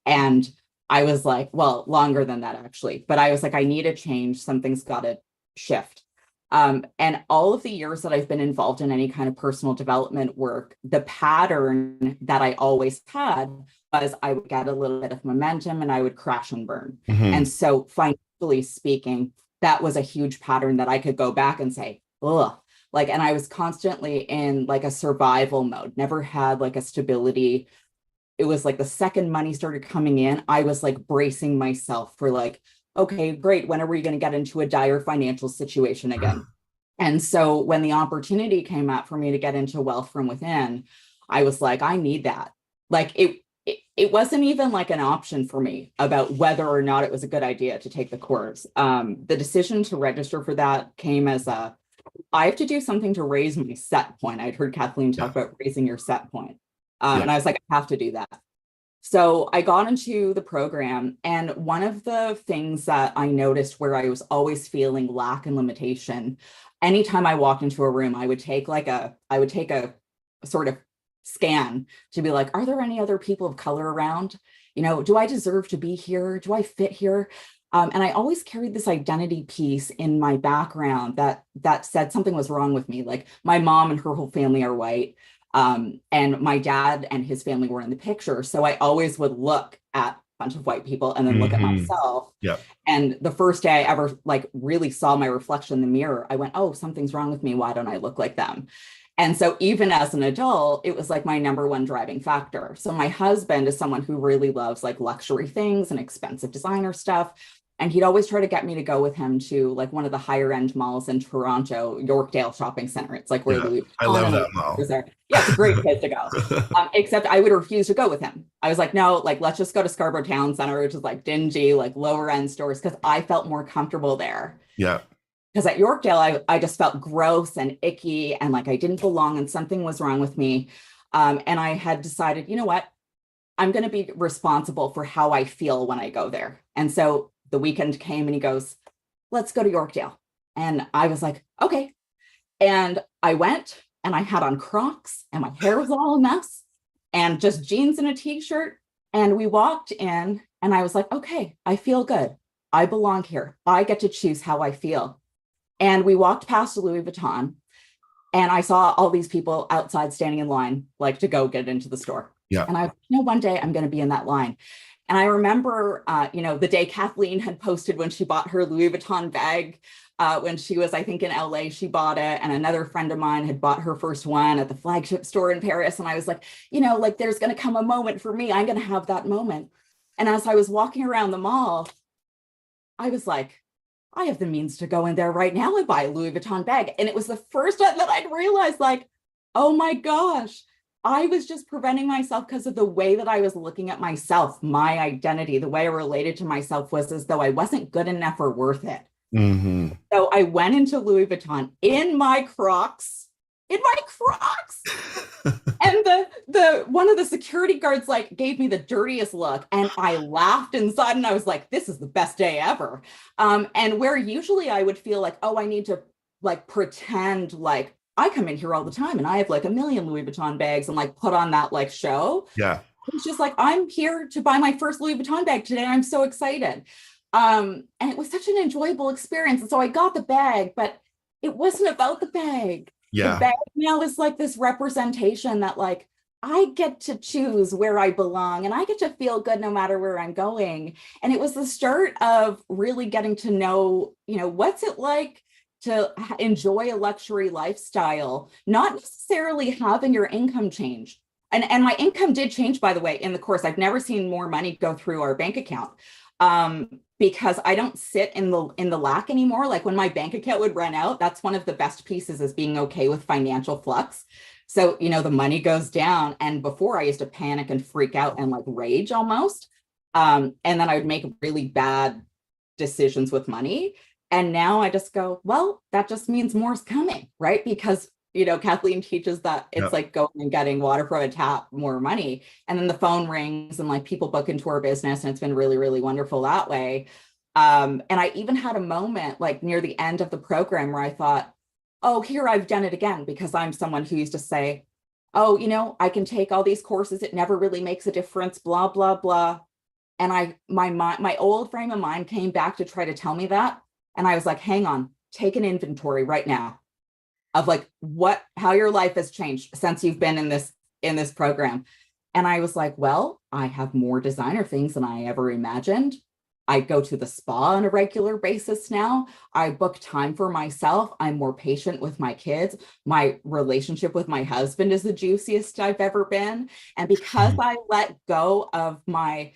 S5: And I was like, well, longer than that actually, but I was like, I need a change. Something's got to shift. And all of the years that I've been involved in any kind of personal development work, the pattern that I always had was I would get a little bit of momentum and I would crash and burn. And so financially speaking, that was a huge pattern that I could go back and say, ugh, like, and I was constantly in like a survival mode, never had like a stability. It was like the second money started coming in, I was like bracing myself for like, okay, great. When are we going to get into a dire financial situation again? And so when the opportunity came up for me to get into wealth from within, I was like, I need that. Like it wasn't even like an option for me about whether or not it was a good idea to take the course. The decision to register for that came as I have to do something to raise my set point. I'd heard Kathleen talk about raising your set point. And I was like, I have to do that. So I got into the program, and one of the things that I noticed where I was always feeling lack and limitation, anytime I walked into a room, I would take a sort of scan to be like, are there any other people of color around? You know, do I deserve to be here? Do I fit here? And I always carried this identity piece in my background that said something was wrong with me. Like my mom and her whole family are white. And my dad and his family were in the picture. So I always would look at a bunch of white people and then look at myself. And the first day I ever like really saw my reflection in the mirror, I went, oh, something's wrong with me. Why don't I look like them? And so even as an adult, it was like my number one driving factor. So my husband is someone who really loves like luxury things and expensive designer stuff. And he'd always try to get me to go with him to like one of the higher end malls in Toronto, Yorkdale Shopping Center. It's like where Louis Vuitton
S2: I love that mall.
S5: Yeah, it's a great place to go. Except I would refuse to go with him. I was like, no, like, let's just go to Scarborough Town Center, which is like dingy, like lower end stores, because I felt more comfortable there.
S2: Yeah.
S5: Because at Yorkdale, I just felt gross and icky and like I didn't belong and something was wrong with me. And I had decided, you know what? I'm going to be responsible for how I feel when I go there. And so the weekend came and he goes, let's go to Yorkdale. And I was like, okay. And I went and I had on Crocs and my hair was all a mess and just jeans and a t-shirt. And we walked in and I was like, okay, I feel good. I belong here. I get to choose how I feel. And we walked past Louis Vuitton and I saw all these people outside standing in line, like to go get into the store.
S2: Yeah.
S5: And I, one day I'm going to be in that line. And I remember, the day Kathleen had posted when she bought her Louis Vuitton bag, when she was, I think, in LA, she bought it. And another friend of mine had bought her first one at the flagship store in Paris. And I was like, like there's going to come a moment for me. I'm going to have that moment. And as I was walking around the mall, I was like, I have the means to go in there right now and buy a Louis Vuitton bag. And it was the first time that I'd realized, like, oh my gosh, I was just preventing myself because of the way that I was looking at myself, my identity, the way I related to myself was as though I wasn't good enough or worth it. So I went into Louis Vuitton in my Crocs, and the one of the security guards like gave me the dirtiest look and I laughed inside and I was like, this is the best day ever. And where usually I would feel like, oh, I need to like pretend like I come in here all the time and I have like a million Louis Vuitton bags and like put on that like show.
S2: Yeah.
S5: It's just like, I'm here to buy my first Louis Vuitton bag today. I'm so excited. And it was such an enjoyable experience. And so I got the bag, but it wasn't about the bag.
S2: Yeah.
S5: The bag now is like this representation that like, I get to choose where I belong and I get to feel good no matter where I'm going. And it was the start of really getting to know, what's it like to enjoy a luxury lifestyle, not necessarily having your income change. And my income did change, by the way, in the course. I've never seen more money go through our bank account because I don't sit in the lack anymore. Like when my bank account would run out, that's one of the best pieces is being okay with financial flux. So, the money goes down. And before I used to panic and freak out and like rage almost. And then I would make really bad decisions with money. And now I just go, well, that just means more's coming, right? Because, Kathleen teaches that it's
S2: Yep.
S5: like going and getting water from a tap, more money. And then the phone rings and like people book into our business. And it's been really, really wonderful that way. And I even had a moment like near the end of the program where I thought, oh, here I've done it again, because I'm someone who used to say, oh, I can take all these courses. It never really makes a difference, blah, blah, blah. And my old frame of mind came back to try to tell me that. And I was like, hang on, take an inventory right now of like how your life has changed since you've been in this program. And I was like, well, I have more designer things than I ever imagined. I go to the spa on a regular basis now. I book time for myself. I'm more patient with my kids. My relationship with my husband is the juiciest I've ever been. And because I let go of my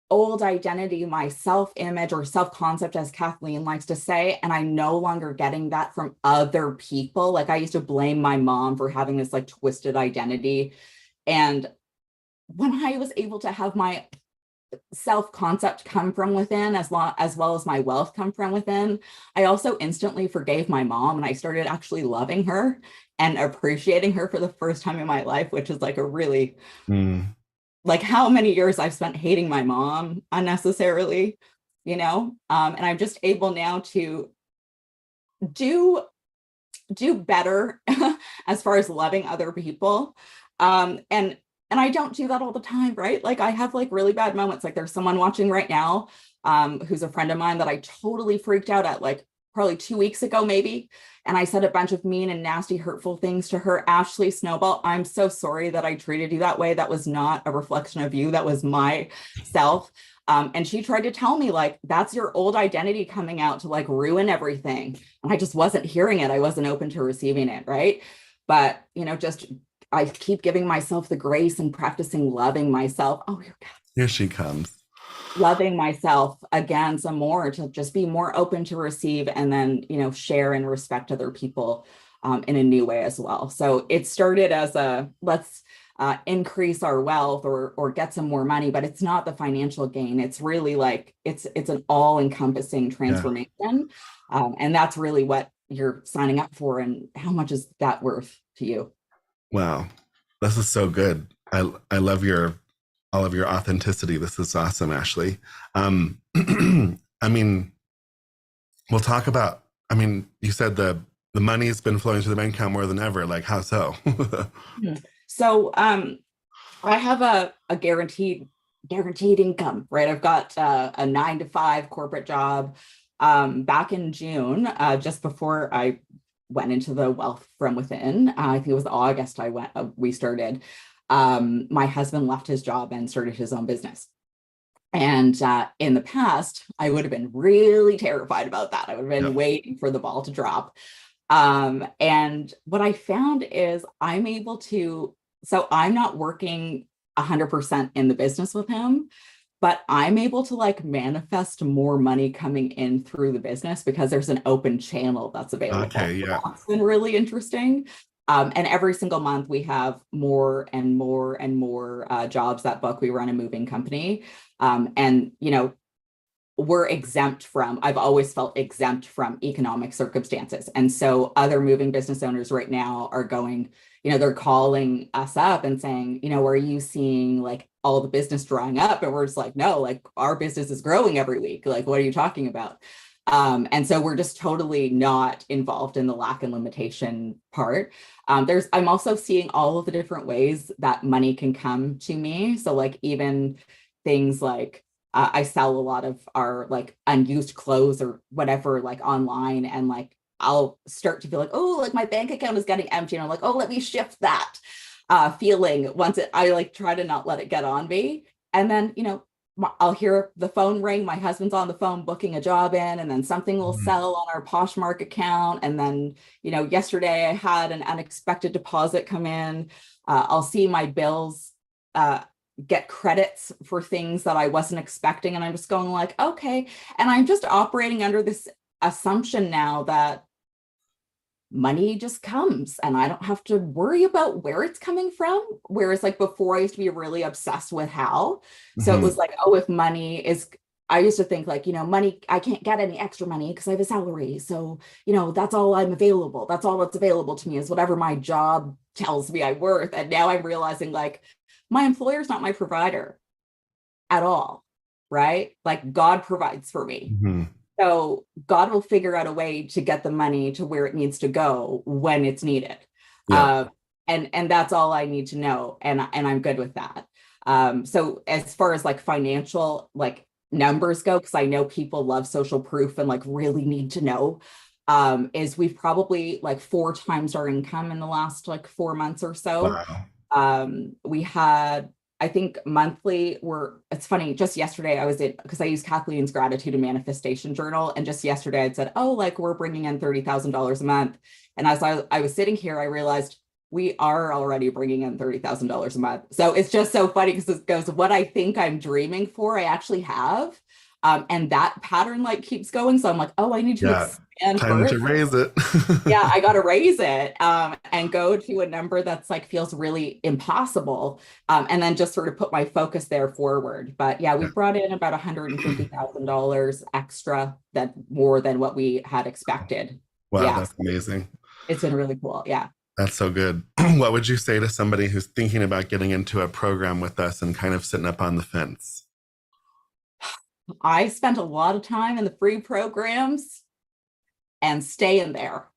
S5: old identity, my self-image or self-concept, as Kathleen likes to say, and I'm no longer getting that from other people. Like I used to blame my mom for having this like twisted identity. And when I was able to have my self-concept come from within, as well as my wealth come from within, I also instantly forgave my mom, and I started actually loving her and appreciating her for the first time in my life, which is like a really like how many years I've spent hating my mom unnecessarily, and I'm just able now to do better as far as loving other people. And I don't do that all the time, right? Like I have like really bad moments. Like there's someone watching right now who's a friend of mine that I totally freaked out at like probably 2 weeks ago, maybe. And I said a bunch of mean and nasty, hurtful things to her. Ashley Snowball, I'm so sorry that I treated you that way. That was not a reflection of you. That was myself. And she tried to tell me like, that's your old identity coming out to like ruin everything. And I just wasn't hearing it. I wasn't open to receiving it. Right. But, I keep giving myself the grace and practicing loving myself. Oh,
S2: here she comes.
S5: Loving myself again some more, to just be more open to receive, and then, share and respect other people in a new way as well. So it started as let's increase our wealth or get some more money, but it's not the financial gain. It's really like, it's an all-encompassing transformation. And that's really what you're signing up for. And how much is that worth to you?
S2: Wow, this is so good. I love all of your authenticity. This is awesome, Ashley. I mean, we'll talk about, you said the money's been flowing to the bank account more than ever. Like, how so?
S5: So I have a guaranteed income, right? I've got a 9-to-5 corporate job. Back in June, just before I went into the wealth from within, I think it was August we started. My husband left his job and started his own business. And in the past, I would have been really terrified about that. I would have been waiting for the ball to drop. And what I found is I'm able to, so I'm not working 100% in the business with him, but I'm able to like manifest more money coming in through the business because there's an open channel that's available.
S2: Okay, yeah.
S5: That's been really interesting. And every single month we have more and more and more jobs that book. We run a moving company. And, we're exempt from, I've always felt exempt from economic circumstances. And so other moving business owners right now are going, they're calling us up and saying, are you seeing like all the business drying up? And we're just like, no, like our business is growing every week. Like, what are you talking about? And so we're just totally not involved in the lack and limitation part. I'm also seeing all of the different ways that money can come to me. So like even things like, I sell a lot of our like unused clothes or whatever, like online, and like I'll start to feel like, oh, like my bank account is getting empty, and I'm like, oh, let me shift that feeling. I like try to not let it get on me, and then I'll hear the phone ring. My husband's on the phone booking a job in, and then something will sell on our Poshmark account. And then yesterday I had an unexpected deposit come in. I'll see my bills get credits for things that I wasn't expecting. And I'm just going like, okay. And I'm just operating under this assumption now that money just comes and I don't have to worry about where it's coming from. Whereas like before, I used to be really obsessed with how. So it was like, oh, if money is, I used to think like, money, I can't get any extra money because I have a salary. So, that's all I'm available. That's all that's available to me is whatever my job tells me I'm worth. And now I'm realizing like my employer's not my provider at all, right? Like God provides for me. So God will figure out a way to get the money to where it needs to go when it's needed.
S2: Yeah.
S5: And that's all I need to know. And I'm good with that. So as far as like financial like numbers go, because I know people love social proof and like really need to know, is we've probably like 4 times our income in the last like 4 months or so.
S2: Wow.
S5: We had, I think monthly it's funny, just yesterday I was because I use Kathleen's gratitude and manifestation journal. And just yesterday I'd said, oh, like we're bringing in $30,000 a month. And as I was sitting here, I realized we are already bringing in $30,000 a month. So it's just so funny because it goes, what I think I'm dreaming for, I actually have. And that pattern like keeps going. So I'm like, oh, I need to expand
S2: time
S5: further.
S2: to raise it.
S5: Yeah, I got to raise it and go to a number that's like feels really impossible. And then just sort of put my focus there forward. But yeah, we brought in about $150,000 extra, that more than what we had expected.
S2: Wow,
S5: Yeah,
S2: that's amazing.
S5: it's been really cool. Yeah.
S2: That's so good. What would you say to somebody who's thinking about getting into a program with us and kind of sitting up on the fence?
S5: I spent a lot of time in the free programs and staying there.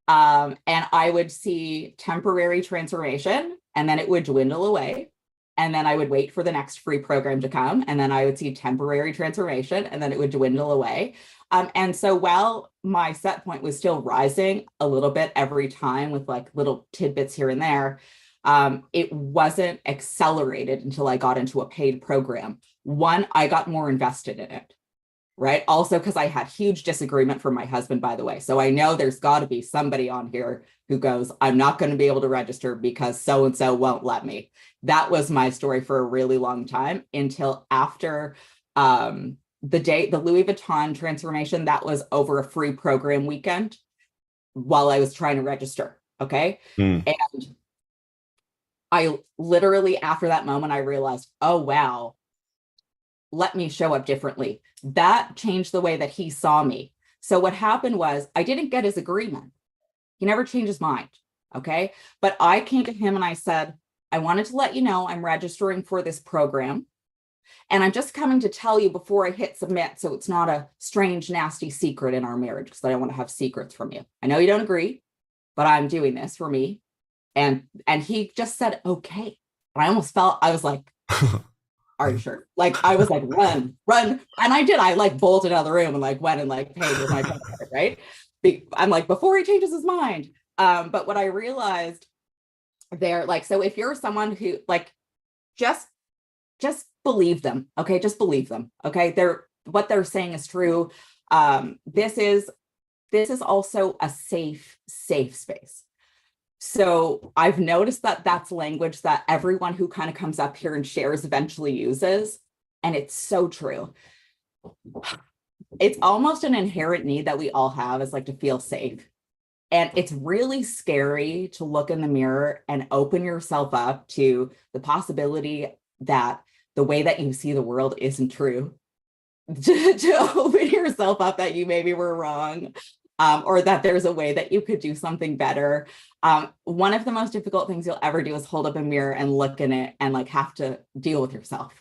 S5: And I would see temporary transformation and then it would dwindle away. And then I would wait for the next free program to come. And then I would see temporary transformation and then it would dwindle away. And so while my set point was still rising a little bit every time with like little tidbits here and there, it wasn't accelerated until I got into a paid program. One, I got more invested in it, right? Also, because I had huge disagreement from my husband, by the way. So I know there's got to be somebody on here who goes, I'm not going to be able to register because so-and-so won't let me. That was my story for a really long time until after the Louis Vuitton transformation, that was over a free program weekend while I was trying to register. Okay. And I literally, after that moment, I realized, oh, wow, let me show up differently. That changed the way that he saw me. So what happened was I didn't get his agreement. He never changed his mind. Okay. But I came to him and I said, I wanted to let you know I'm registering for this program. And I'm just coming to tell you before I hit submit. So it's not a strange, nasty secret in our marriage because I don't want to have secrets from you. I know you don't agree, but I'm doing this for me. And he just said, okay. And I almost felt, I was like, are you sure? Like, I was like, run. And I did. I like bolted out of the room and like went and like paid with my credit card, right? I'm like, before he changes his mind. But what I realized there, like, so if you're someone who like, just believe them. Okay. Just believe them. Okay. What they're saying is true. This is also a safe space. So I've noticed that that's language that everyone who kind of comes up here and shares eventually uses. And it's so true. It's almost an inherent need that we all have, is like to feel safe. And it's really scary to look in the mirror and open yourself up to the possibility that the way that you see the world isn't true. To open yourself up that you maybe were wrong. Or that there's a way that you could do something better. One of the most difficult things you'll ever do is hold up a mirror and look in it and like have to deal with yourself.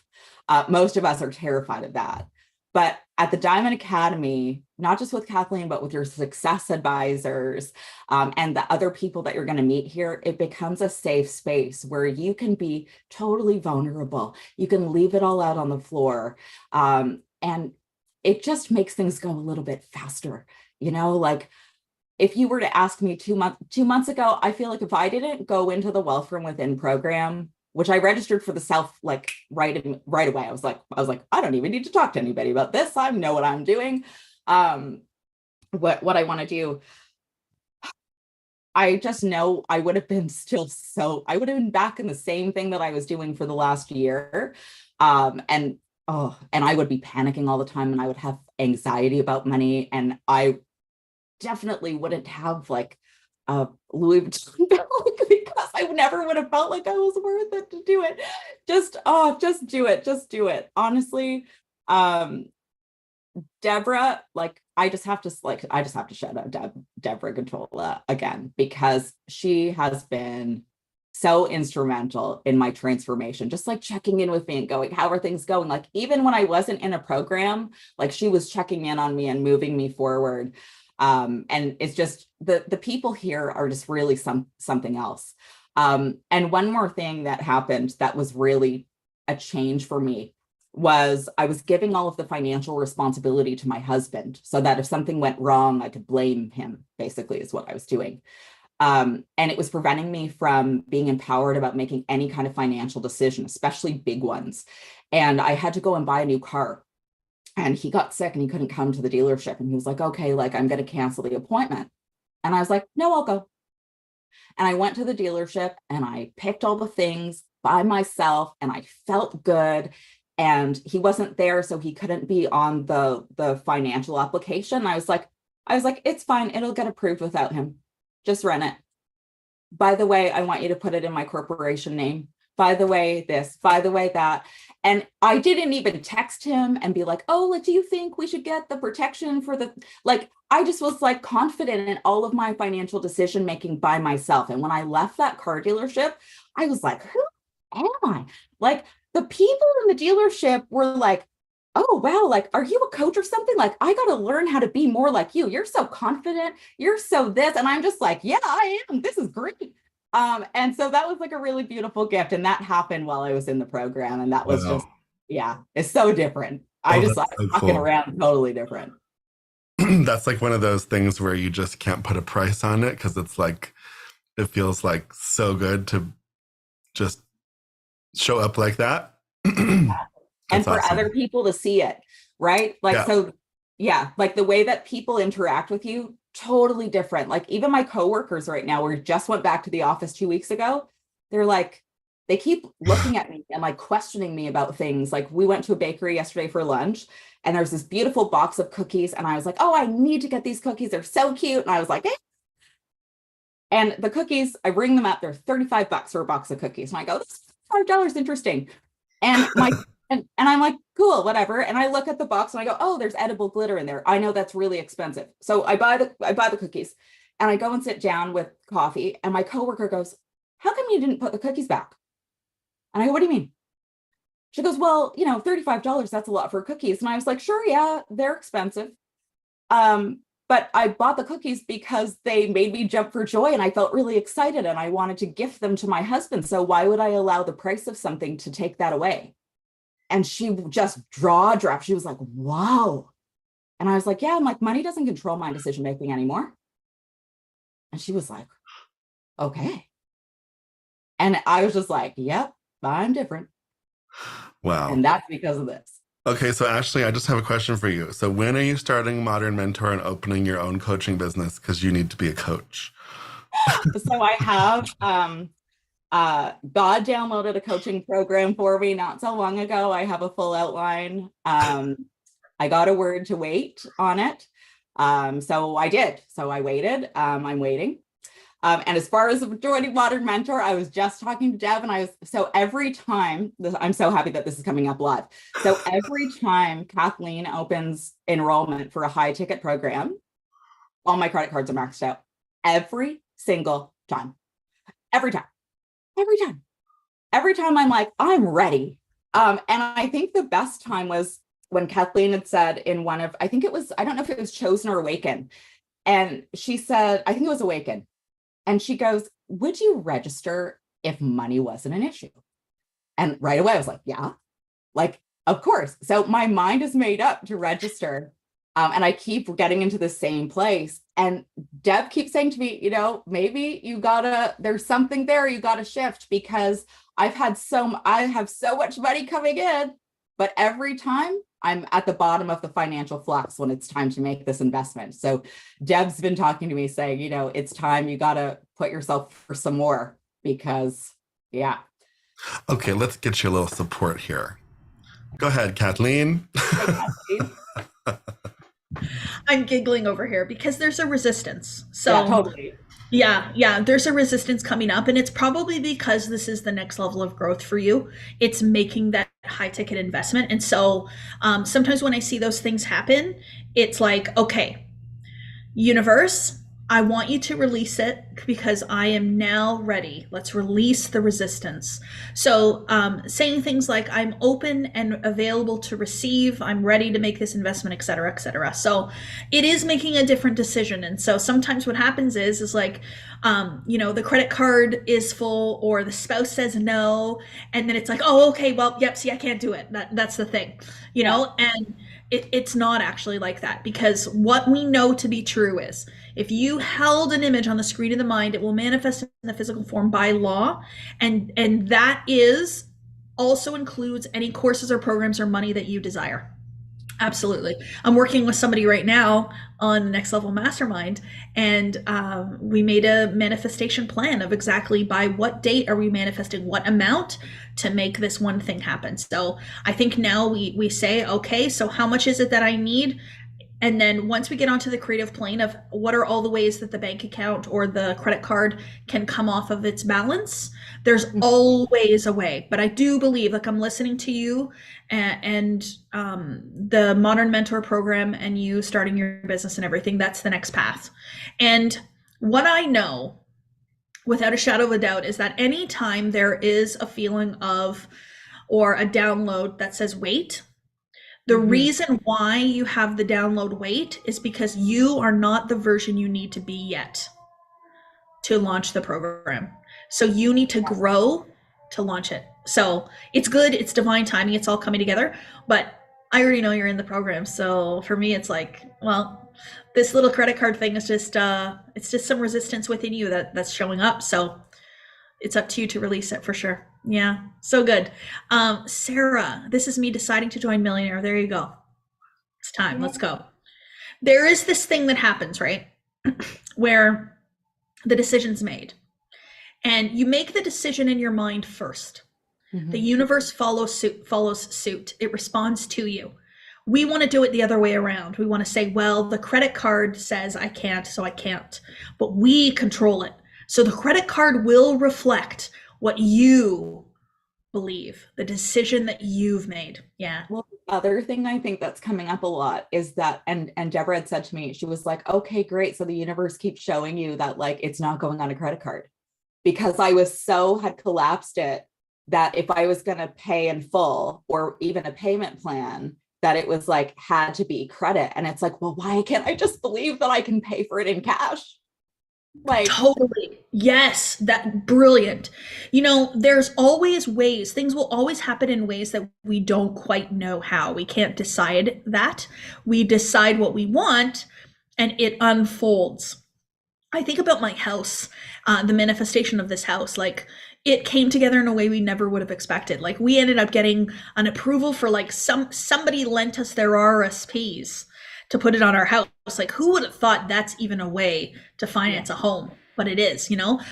S5: Most of us are terrified of that. But at the Diamond Academy, not just with Kathleen, but with your success advisors and the other people that you're going to meet here, it becomes a safe space where you can be totally vulnerable. You can leave it all out on the floor. And it just makes things go a little bit faster. You know, like if you were to ask me 2 months ago, I feel like if I didn't go into the Wealth from Within program, which I registered for the self, like right away, I was like, I don't even need to talk to anybody about this. I know what I'm doing. What I want to do. I just know I would have been I would have been back in the same thing that I was doing for the last year. And I would be panicking all the time and I would have anxiety about money. And I definitely wouldn't have like a Louis Vuitton bag because I never would have felt like I was worth it to do it. Just do it. Just do it. Honestly, Deborah, like, I just have to shout out Deborah Gatola again, because she has been so instrumental in my transformation, just like checking in with me and going, how are things going? Like, even when I wasn't in a program, like, she was checking in on me and moving me forward. And it's just the people here are just really something else. And one more thing that happened that was really a change for me was I was giving all of the financial responsibility to my husband, so that if something went wrong, I could blame him, basically, is what I was doing. And it was preventing me from being empowered about making any kind of financial decision, especially big ones. And I had to go and buy a new car. And he got sick and he couldn't come to the dealership. And he was like, okay, like, I'm going to cancel the appointment. And I was like, no, I'll go. And I went to the dealership and I picked all the things by myself and I felt good. And he wasn't there, so he couldn't be on the financial application. I was like, it's fine. It'll get approved without him. Just run it. By the way, I want you to put it in my corporation name. By the way, this, by the way, that. And I didn't even text him and be like, oh, do you think we should get the protection for the, like, I just was like confident in all of my financial decision making by myself. And when I left that car dealership, I was like, who am I? Like, the people in the dealership were like, oh, wow, like, are you a coach or something? Like, I got to learn how to be more like you. You're so confident. You're so this. And I'm just like, yeah, I am. This is great. And so that was like a really beautiful gift. And that happened while I was in the program. And that was just, yeah, it's so different. I just like walking around totally different.
S2: That's like one of those things where you just can't put a price on it, because it's like, it feels like so good to just show up like that.
S5: And for
S2: awesome.
S5: other people to see it, right? Like,
S2: Yeah.
S5: so yeah, like the way that people interact with you, totally different. Like, even my coworkers right now, we just went back to the office 2 weeks ago. They're like, they keep looking at me and like questioning me about things. Like, we went to a bakery yesterday for lunch and there's this beautiful box of cookies. And I was like, oh, I need to get these cookies. They're so cute. And I was like, eh. And the cookies, I ring them up. They're $35 for a box of cookies. And I go, this is $5, interesting. And my and I'm like, cool, whatever. And I look at the box and I go, oh, there's edible glitter in there. I know that's really expensive. So I buy the cookies and I go and sit down with coffee. And my coworker goes, how come you didn't put the cookies back? And I go, what do you mean? She goes, well, you know, $35, that's a lot for cookies. And I was like, sure, yeah, they're expensive. But I bought the cookies because they made me jump for joy and I felt really excited and I wanted to gift them to my husband. So why would I allow the price of something to take that away? And she just jaw dropped. She was like, wow. And I was like, yeah, I'm like, money doesn't control my decision making anymore. And she was like, okay. And I was just like, yep, I'm different.
S2: Wow.
S5: And that's because of this.
S2: Okay, so Ashley, I just have a question for you. So when are you starting Modern Mentor and opening your own coaching business? Because you need to be a coach.
S5: So I have God downloaded a coaching program for me not so long ago. I have a full outline. I got a word to wait on it. So I did. So I waited. I'm waiting. And as far as joining Modern Mentor, I was just talking to Deb and so every time, I'm so happy that this is coming up live. So every time Kathleen opens enrollment for a high ticket program, all my credit cards are maxed out. Every single time. Every time I'm like, I'm ready. And I think the best time was when Kathleen had said in one of, I think it was, I don't know if it was Chosen or Awaken. And she said, I think it was Awaken. And she goes, would you register if money wasn't an issue? And right away I was like, yeah, like, of course. So my mind is made up to register. And I keep getting into the same place. And Deb keeps saying to me, you know, maybe there's something there you gotta shift, because I have so much money coming in, but every time I'm at the bottom of the financial flux when it's time to make this investment. So Deb's been talking to me saying, you know, it's time, you gotta put yourself for some more, because yeah.
S2: Okay, let's get you a little support here. Go ahead, Kathleen.
S5: Hey, Kathleen.
S3: I'm giggling over here because there's a resistance. So
S5: yeah, totally.
S3: Yeah, there's a resistance coming up, and it's probably because this is the next level of growth for you. It's making that high ticket investment. And so sometimes when I see those things happen, it's like, okay, universe, I want you to release it because I am now ready. Let's release the resistance. So saying things like, I'm open and available to receive, I'm ready to make this investment, et cetera, et cetera. So it is making a different decision. And so sometimes what happens is like, the credit card is full or the spouse says no. And then it's like, oh, okay, well, yep, see, I can't do it. That's the thing, and it's not actually like that, because what we know to be true is if you held an image on the screen of the mind, it will manifest in the physical form by law. And that is also includes any courses or programs or money that you desire. Absolutely. I'm working with somebody right now on the Next Level Mastermind, and we made a manifestation plan of exactly by what date are we manifesting what amount to make this one thing happen. So I think now we say, okay, so how much is it that I need? And then once we get onto the creative plane of what are all the ways that the bank account or the credit card can come off of its balance, there's always a way. But I do believe, like, I'm listening to you and the Modern Mentor program and you starting your business and everything, that's the next path. And what I know without a shadow of a doubt is that anytime there is a feeling of or a download that says wait, the reason why you have the download wait is because you are not the version you need to be yet to launch the program. So you need to grow to launch it. So it's good. It's divine timing. It's all coming together. But I already know you're in the program. So for me, it's like, well, this little credit card thing is just, it's just some resistance within you that's showing up. So it's up to you to release it for sure. Yeah, so good. Sarah, this is me deciding to join Millionaire. There you go. It's time. Let's go. There is this thing that happens, right? Where the decision's made. And you make the decision in your mind first. The universe follows suit. It responds to you. We want to do it the other way around. We want to say, well, the credit card says I can't, so I can't. But we control it. So the credit card will reflect what you believe, the decision that you've made. Yeah.
S5: Well, the other thing I think that's coming up a lot is that, and Deborah had said to me, she was like, okay, great. So the universe keeps showing you that like it's not going on a credit card, because I had collapsed it that if I was going to pay in full or even a payment plan, that it was like had to be credit. And it's like, well, why can't I just believe that I can pay for it in cash? Like,
S3: totally. Yes, that brilliant. There's always ways. Things will always happen in ways that we don't quite know how. We can't decide that. We decide what we want and it unfolds. I think about my house, the manifestation of this house, like it came together in a way we never would have expected. Like we ended up getting an approval for like somebody lent us their RSPs to put it on our house. Like who would have thought that's even a way to finance a home? But it is,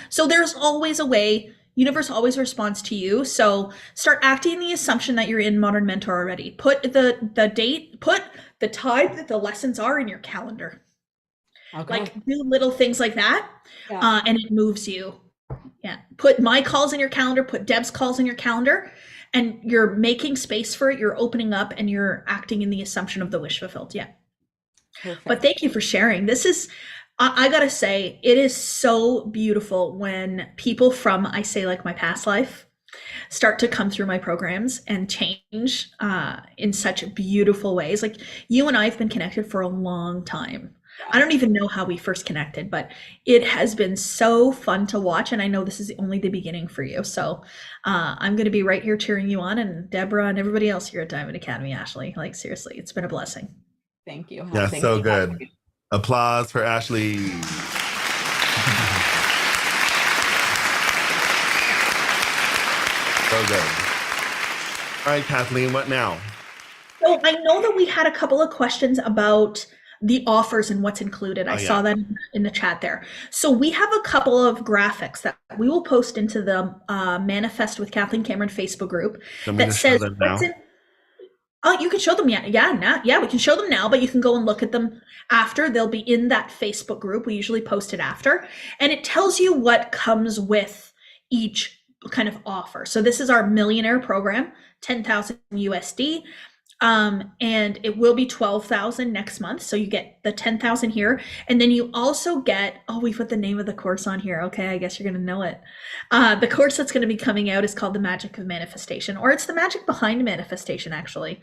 S3: So there's always a way. Universe always responds to you. So start acting the assumption that you're in Modern Mentor already. Put the date, put the time that the lessons are in your calendar. Okay. Like do little things like that. Yeah. And it moves you. Yeah. Put my calls in your calendar, put Deb's calls in your calendar, and you're making space for it. You're opening up and you're acting in the assumption of the wish fulfilled. Yeah. Perfect. But thank you for sharing. This is, I gotta say, it is so beautiful when people from, I say like my past life, start to come through my programs and change in such beautiful ways. Like you and I have been connected for a long time. I don't even know how we first connected, but it has been so fun to watch. And I know this is only the beginning for you. So I'm going to be right here cheering you on, and Deborah and everybody else here at Diamond Academy, Ashley. Like seriously, it's been a blessing.
S5: Thank you.
S2: Yeah,
S5: Thank
S2: so
S5: you.
S2: good. Applause for Ashley. So good. All right, Kathleen, what now?
S3: So I know that we had a couple of questions about the offers and what's included. I saw that in the chat there. So we have a couple of graphics that we will post into the Manifest with Kathleen Cameron Facebook group that says what's in. Oh, you can show them, yeah, we can show them now, but you can go and look at them after. They'll be in that Facebook group. We usually post it after, and it tells you what comes with each kind of offer. So this is our Millionaire program, 10,000 USD. And it will be 12,000 next month. So you get the 10,000 here. And then you also get, oh, we put the name of the course on here. Okay, I guess you're going to know it. The course that's going to be coming out is called The Magic of Manifestation, or it's the magic behind manifestation, actually.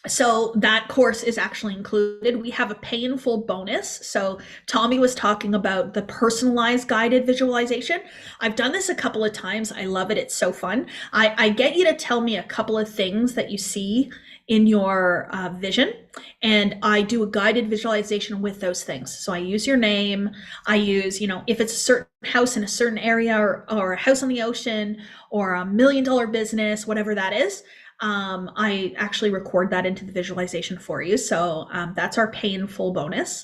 S3: So that course is actually included. We have a pay in full bonus. So Tommy was talking about the personalized guided visualization. I've done this a couple of times. I love it. It's so fun. I get you to tell me a couple of things that you see in your vision, and I do a guided visualization with those things. So I use your name. I use, if it's a certain house in a certain area, or a house on the ocean, or $1 million business, whatever that is. I actually record that into the visualization for you. So that's our pay in full bonus.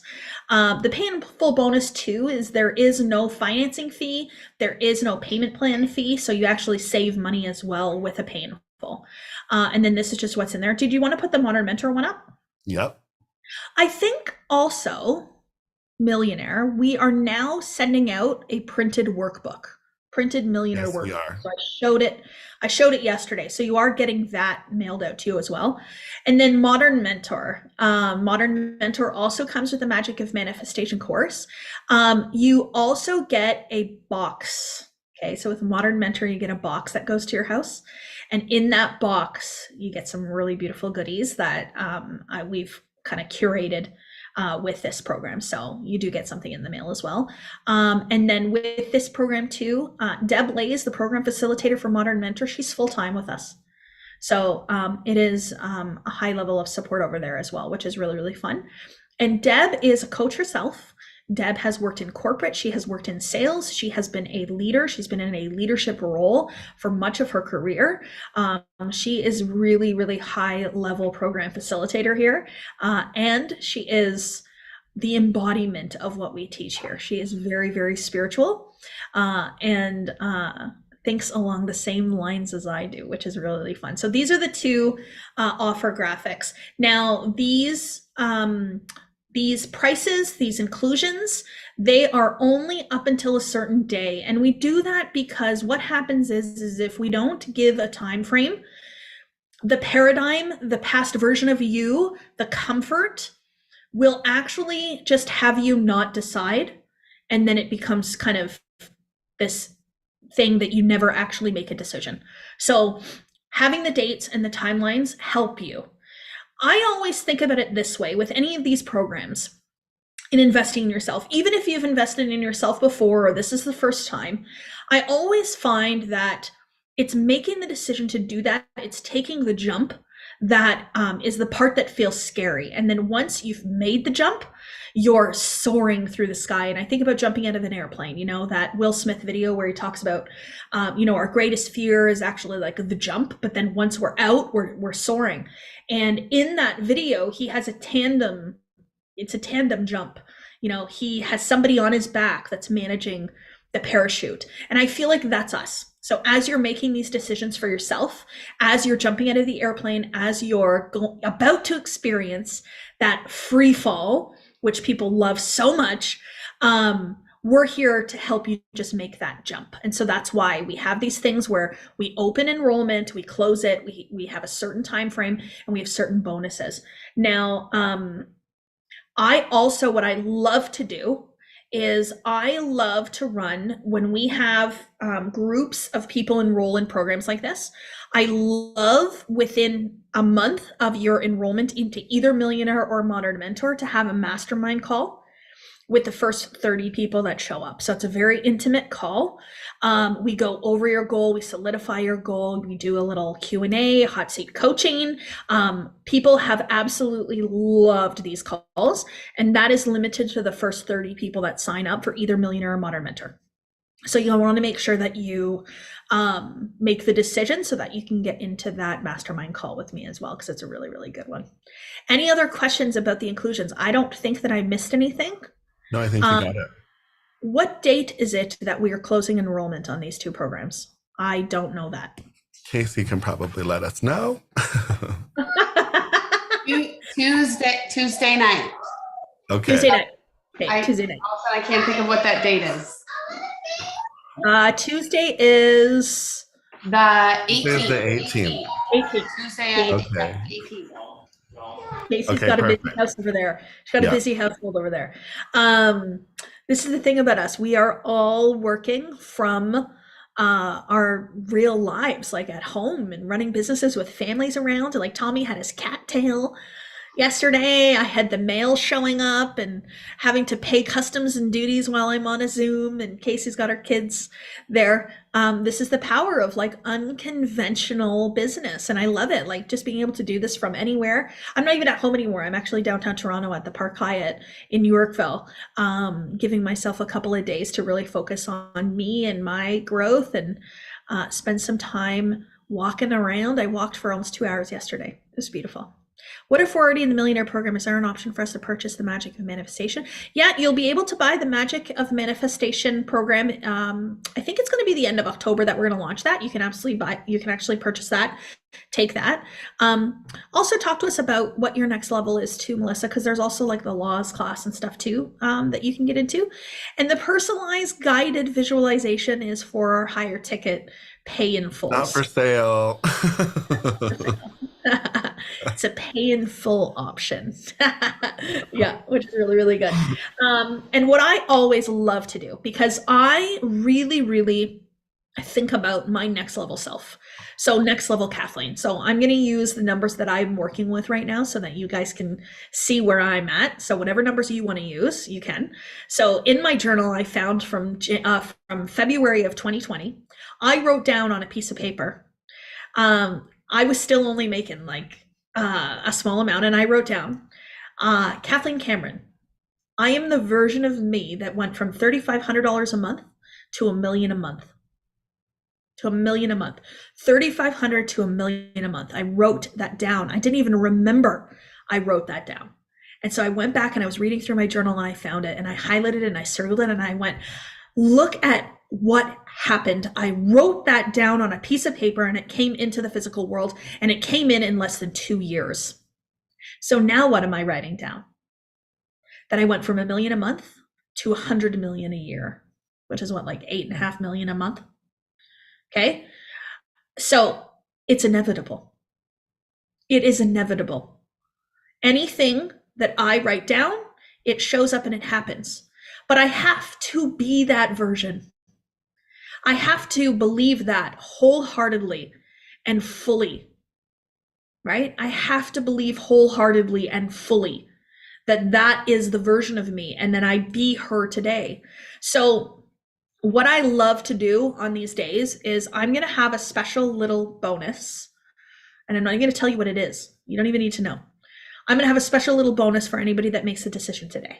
S3: The pay in full bonus too is there is no financing fee. There is no payment plan fee. So you actually save money as well with a pay in full. And then this is just what's in there. Did you want to put the Modern Mentor one up?
S2: Yep.
S3: I think also, Millionaire, we are now sending out a printed workbook. Printed Millionaire
S2: Yes,
S3: work.
S2: we are.
S3: So I showed it yesterday. So you are getting that mailed out to you as well. And then Modern Mentor. Modern Mentor also comes with the Magic of Manifestation course. You also get a box. Okay, so with Modern Mentor, you get a box that goes to your house. And in that box, you get some really beautiful goodies that we've kind of curated with this program. So you do get something in the mail as well. And then with this program too, Deb Lays, the program facilitator for Modern Mentor, she's full-time with us. So it is a high level of support over there as well, which is really, really fun. And Deb is a coach herself. Deb has worked in corporate. She has worked in sales. She has been a leader. She's been in a leadership role for much of her career. She is really, really high level program facilitator here. And she is the embodiment of what we teach here. She is very, very spiritual and thinks along the same lines as I do, which is really, really fun. So these are the two offer graphics. Now, these prices, these inclusions, they are only up until a certain day. And we do that because what happens is if we don't give a time frame, the paradigm, the past version of you, the comfort will actually just have you not decide. And then it becomes kind of this thing that you never actually make a decision. So having the dates and the timelines help you. I always think about it this way with any of these programs in investing in yourself. Even if you've invested in yourself before, or this is the first time, I always find that it's making the decision to do that. It's taking the jump that is the part that feels scary. And then once you've made the jump, you're soaring through the sky. And I think about jumping out of an airplane, that Will Smith video where he talks about, our greatest fear is actually like the jump, but then once we're out, we're soaring. And in that video, he has it's a tandem jump. He has somebody on his back that's managing the parachute. And I feel like that's us. So as you're making these decisions for yourself, as you're jumping out of the airplane, as you're about to experience that free fall, which people love so much, we're here to help you just make that jump. And so that's why we have these things where we open enrollment, we close it, we have a certain time frame, and we have certain bonuses. Now, what I love to do is I love to run when we have groups of people enroll in programs like this. I love within a month of your enrollment into either Millionaire or Modern Mentor to have a mastermind call with the first 30 people that show up. So it's a very intimate call. We go over your goal, we solidify your goal, we do a little Q&A, hot seat coaching. People have absolutely loved these calls, and that is limited to the first 30 people that sign up for either Millionaire or Modern Mentor. So you'll want to make sure that you make the decision so that you can get into that mastermind call with me as well, because it's a really, really good one. Any other questions about the inclusions? I don't think that I missed anything.
S2: No, I think you got it.
S3: What date is it that we are closing enrollment on these two programs? I don't know that.
S2: Casey can probably let us know.
S6: Tuesday night.
S2: Okay.
S3: Tuesday night. Okay, Tuesday night.
S6: Also, I can't think of what that date is.
S3: Tuesday is
S6: The 18th.
S2: Tuesday the 18th.
S3: 18th.
S6: Tuesday
S2: Okay.
S6: 18th.
S3: Casey's
S2: Okay,
S3: got a busy
S2: perfect.
S3: house over there. She's got a busy household over there. This is the thing about us. We are all working from our real lives, like at home and running businesses with families around. Like Tommy had his cattail yesterday. I had the mail showing up and having to pay customs and duties while I'm on a Zoom, and Casey's got her kids there. This is the power of like unconventional business, and I love it. Like just being able to do this from anywhere. I'm not even at home anymore. I'm actually downtown Toronto at the Park Hyatt in Yorkville, giving myself a couple of days to really focus on me and my growth and spend some time walking around. I walked for almost 2 hours yesterday. It was beautiful. What if we're already in the Millionaire program? Is there an option for us to purchase the Magic of Manifestation? Yeah, you'll be able to buy the Magic of Manifestation program. I think it's going to be the end of October that we're going to launch that. You can actually purchase that, take that. Also talk to us about what your next level is too, Melissa, because there's also like the laws class and stuff too, that you can get into. And the personalized guided visualization is for our higher ticket pay in full.
S2: Not for sale.
S3: It's a pay in full option. Yeah, which is really, really good. And what I always love to do, because I really think about my next level self. So next level Kathleen. So I'm going to use the numbers that I'm working with right now so that you guys can see where I'm at. So whatever numbers you want to use, you can. So in my journal, I found from February of 2020, I wrote down on a piece of paper, I was still only making like a small amount, and I wrote down, Kathleen Cameron, I am the version of me that went from $3,500 a month to $1 million a month. To $1 million a month. 3,500 to $1 million a month. I wrote that down. I didn't even remember I wrote that down. And so I went back and I was reading through my journal and I found it and I highlighted it and I circled it and I went, look at what happened. I wrote that down on a piece of paper and it came into the physical world, and it came in less than 2 years. So now what am I writing down? That I went from $1 million a month to 100 million a year, which is what, like 8.5 million a month. Okay. So it's inevitable. It is inevitable. Anything that I write down, it shows up and it happens. But I have to be that version. I have to believe that wholeheartedly and fully, right? I have to believe wholeheartedly and fully that that is the version of me and that I be her today. So what I love to do on these days is I'm going to have a special little bonus, and I'm not going to tell you what it is. You don't even need to know. I'm going to have a special little bonus for anybody that makes a decision today.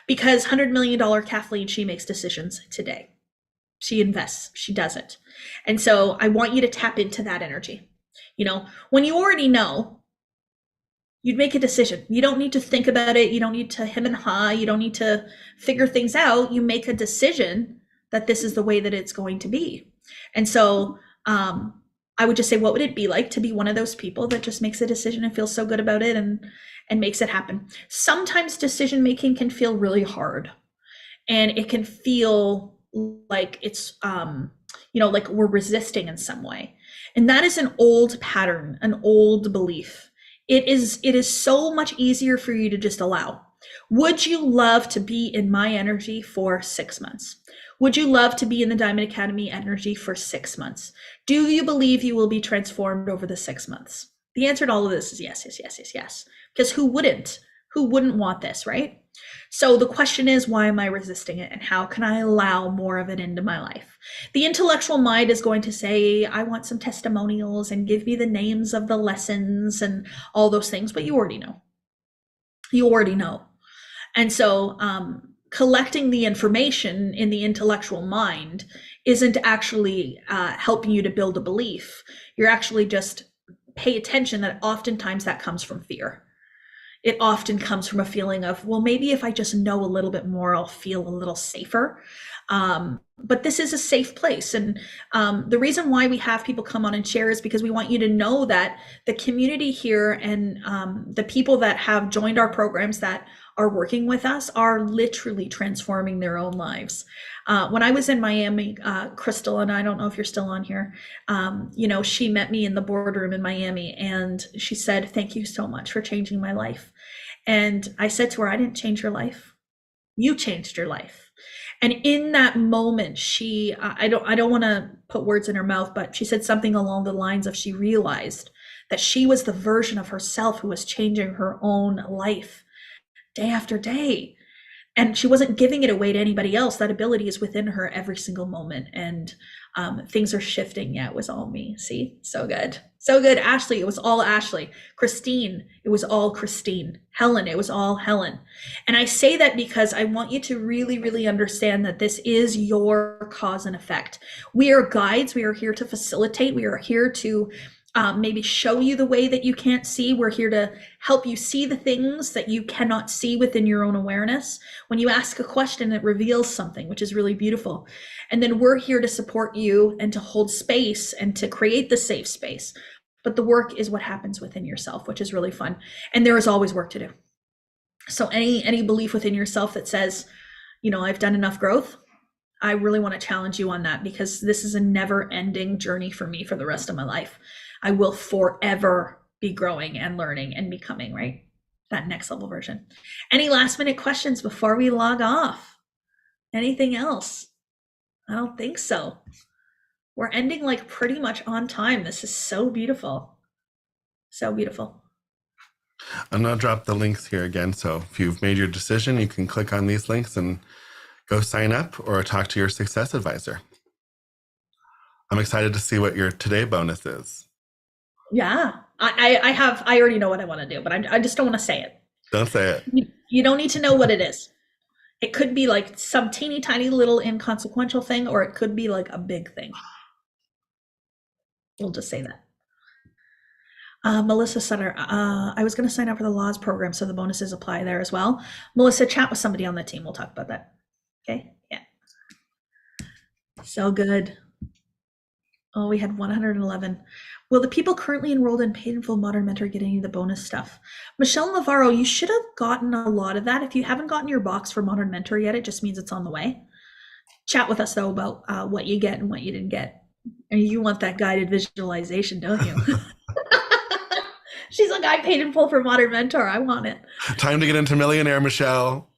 S3: Because $100 million Kathleen, she makes decisions today. She invests, she does it. And so I want you to tap into that energy. You know, when you already know, you'd make a decision. You don't need to think about it. You don't need to hem and haw. You don't need to figure things out. You make a decision that this is the way that it's going to be. And so I would just say, what would it be like to be one of those people that just makes a decision and feels so good about it and makes it happen? Sometimes decision making can feel really hard, and it can feel like it's, like we're resisting in some way. And that is an old pattern, an old belief. It is so much easier for you to just allow. Would you love to be in my energy for 6 months? Would you love to be in the Diamond Academy energy for 6 months? Do you believe you will be transformed over the 6 months? The answer to all of this is yes, yes, yes, yes, yes. Because who wouldn't? Who wouldn't want this, right? So the question is, why am I resisting it? And how can I allow more of it into my life? The intellectual mind is going to say, I want some testimonials and give me the names of the lessons and all those things, but you already know. You already know. And so collecting the information in the intellectual mind isn't actually helping you to build a belief. You're actually just pay attention that oftentimes that comes from fear. It often comes from a feeling of, well, maybe if I just know a little bit more, I'll feel a little safer. But this is a safe place. And the reason why we have people come on and share is because we want you to know that the community here and the people that have joined our programs that are working with us are literally transforming their own lives. When I was in Miami, Crystal, and I don't know if you're still on here, she met me in the boardroom in Miami and she said, "Thank you so much for changing my life." And I said to her, "I didn't change your life. You changed your life." And in that moment, I don't want to put words in her mouth, but she said something along the lines of she realized that she was the version of herself who was changing her own life day after day. And she wasn't giving it away to anybody else. That ability is within her every single moment. And things are shifting. Yeah, it was all me. See, so good. So good. Ashley, it was all Ashley. Christine, it was all Christine. Helen, it was all Helen. And I say that because I want you to really, really understand that this is your cause and effect. We are guides. We are here to facilitate. We are here to maybe show you the way that you can't see. We're here to help you see the things that you cannot see within your own awareness. When you ask a question, it reveals something, which is really beautiful. And then we're here to support you and to hold space and to create the safe space. But the work is what happens within yourself, which is really fun. And there is always work to do. So any belief within yourself that says, I've done enough growth, I really want to challenge you on that, because this is a never-ending journey for me for the rest of my life. I will forever be growing and learning and becoming, right? That next level version. Any last minute questions before we log off? Anything else? I don't think so. We're ending like pretty much on time. This is so beautiful. So beautiful.
S2: I'm going to drop the links here again. So if you've made your decision, you can click on these links and go sign up or talk to your success advisor. I'm excited to see what your today bonus is.
S3: Yeah, I already know what I want to do, but I just don't want to say it.
S2: Don't say it.
S3: You don't need to know what it is. It could be like some teeny tiny little inconsequential thing, or it could be like a big thing. We'll just say that. Melissa Sutter, I was going to sign up for the laws program, so the bonuses apply there as well. Melissa, chat with somebody on the team. We'll talk about that. Okay. Yeah. So good. Oh, we had 111. Will the people currently enrolled in Paid in Full Modern Mentor get any of the bonus stuff? Michelle Navarro, you should have gotten a lot of that. If you haven't gotten your box for Modern Mentor yet, it just means it's on the way. Chat with us, though, about what you get and what you didn't get. And you want that guided visualization, don't you? She's like, I paid in full for Modern Mentor. I want it.
S2: Time to get into Millionaire, Michelle.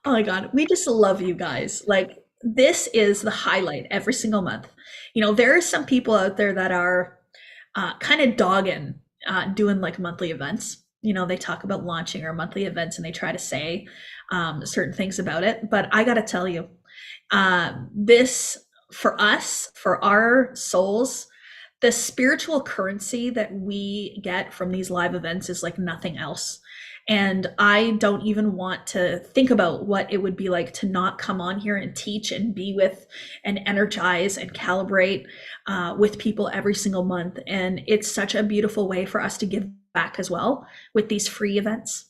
S3: Oh my God, we just love you guys. Like, this is the highlight every single month. There are some people out there that are kind of dogging doing like monthly events. They talk about launching our monthly events and they try to say certain things about it. But I got to tell you, this for us, for our souls, the spiritual currency that we get from these live events is like nothing else. And I don't even want to think about what it would be like to not come on here and teach and be with and energize and calibrate with people every single month. And it's such a beautiful way for us to give back as well with these free events.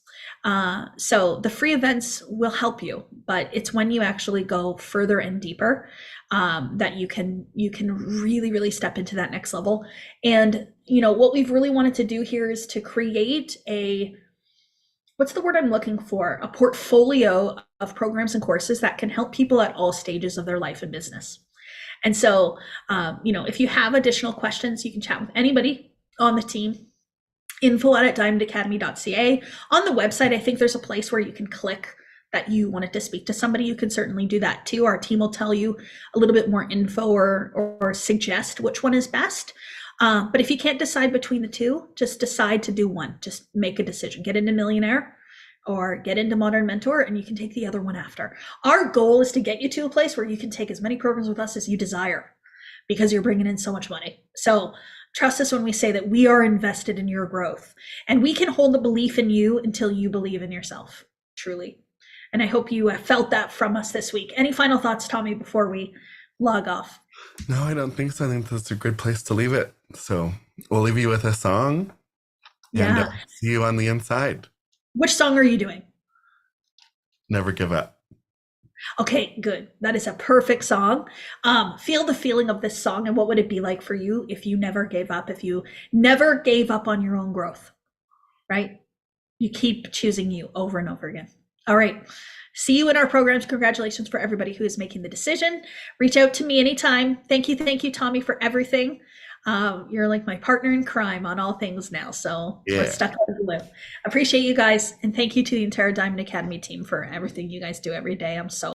S3: So the free events will help you, but it's when you actually go further and deeper that you can really, really step into that next level. And, what we've really wanted to do here is to create what's the word I'm looking for? A portfolio of programs and courses that can help people at all stages of their life and business. And so, if you have additional questions, you can chat with anybody on the team. info@diamondacademy.ca. On the website, I think there's a place where you can click that you wanted to speak to somebody. You can certainly do that too. Our team will tell you a little bit more info or suggest which one is best. But if you can't decide between the two, just decide to do one. Just make a decision. Get into Millionaire or get into Modern Mentor, and you can take the other one after. Our goal is to get you to a place where you can take as many programs with us as you desire, because you're bringing in so much money. So trust us when we say that we are invested in your growth, and we can hold the belief in you until you believe in yourself, truly. And I hope you felt that from us this week. Any final thoughts, Tommy, before we log off?
S2: No, I don't think so. I think that's a good place to leave it. So we'll leave you with a song and see you on the inside.
S3: Which song are you doing?
S2: Never give up.
S3: Okay, good. That is a perfect song. Feel the feeling of this song, and what would it be like for you if you never gave up, if you never gave up on your own growth, right? You keep choosing you over and over again. All right. See you in our programs. Congratulations for everybody who is making the decision. Reach out to me anytime. Thank you, Tommy, for everything. You're like my partner in crime on all things now. So
S2: Yeah.
S3: we're stuck on the loop. Appreciate you guys. And thank you to the entire Diamond Academy team for everything you guys do every day. I'm so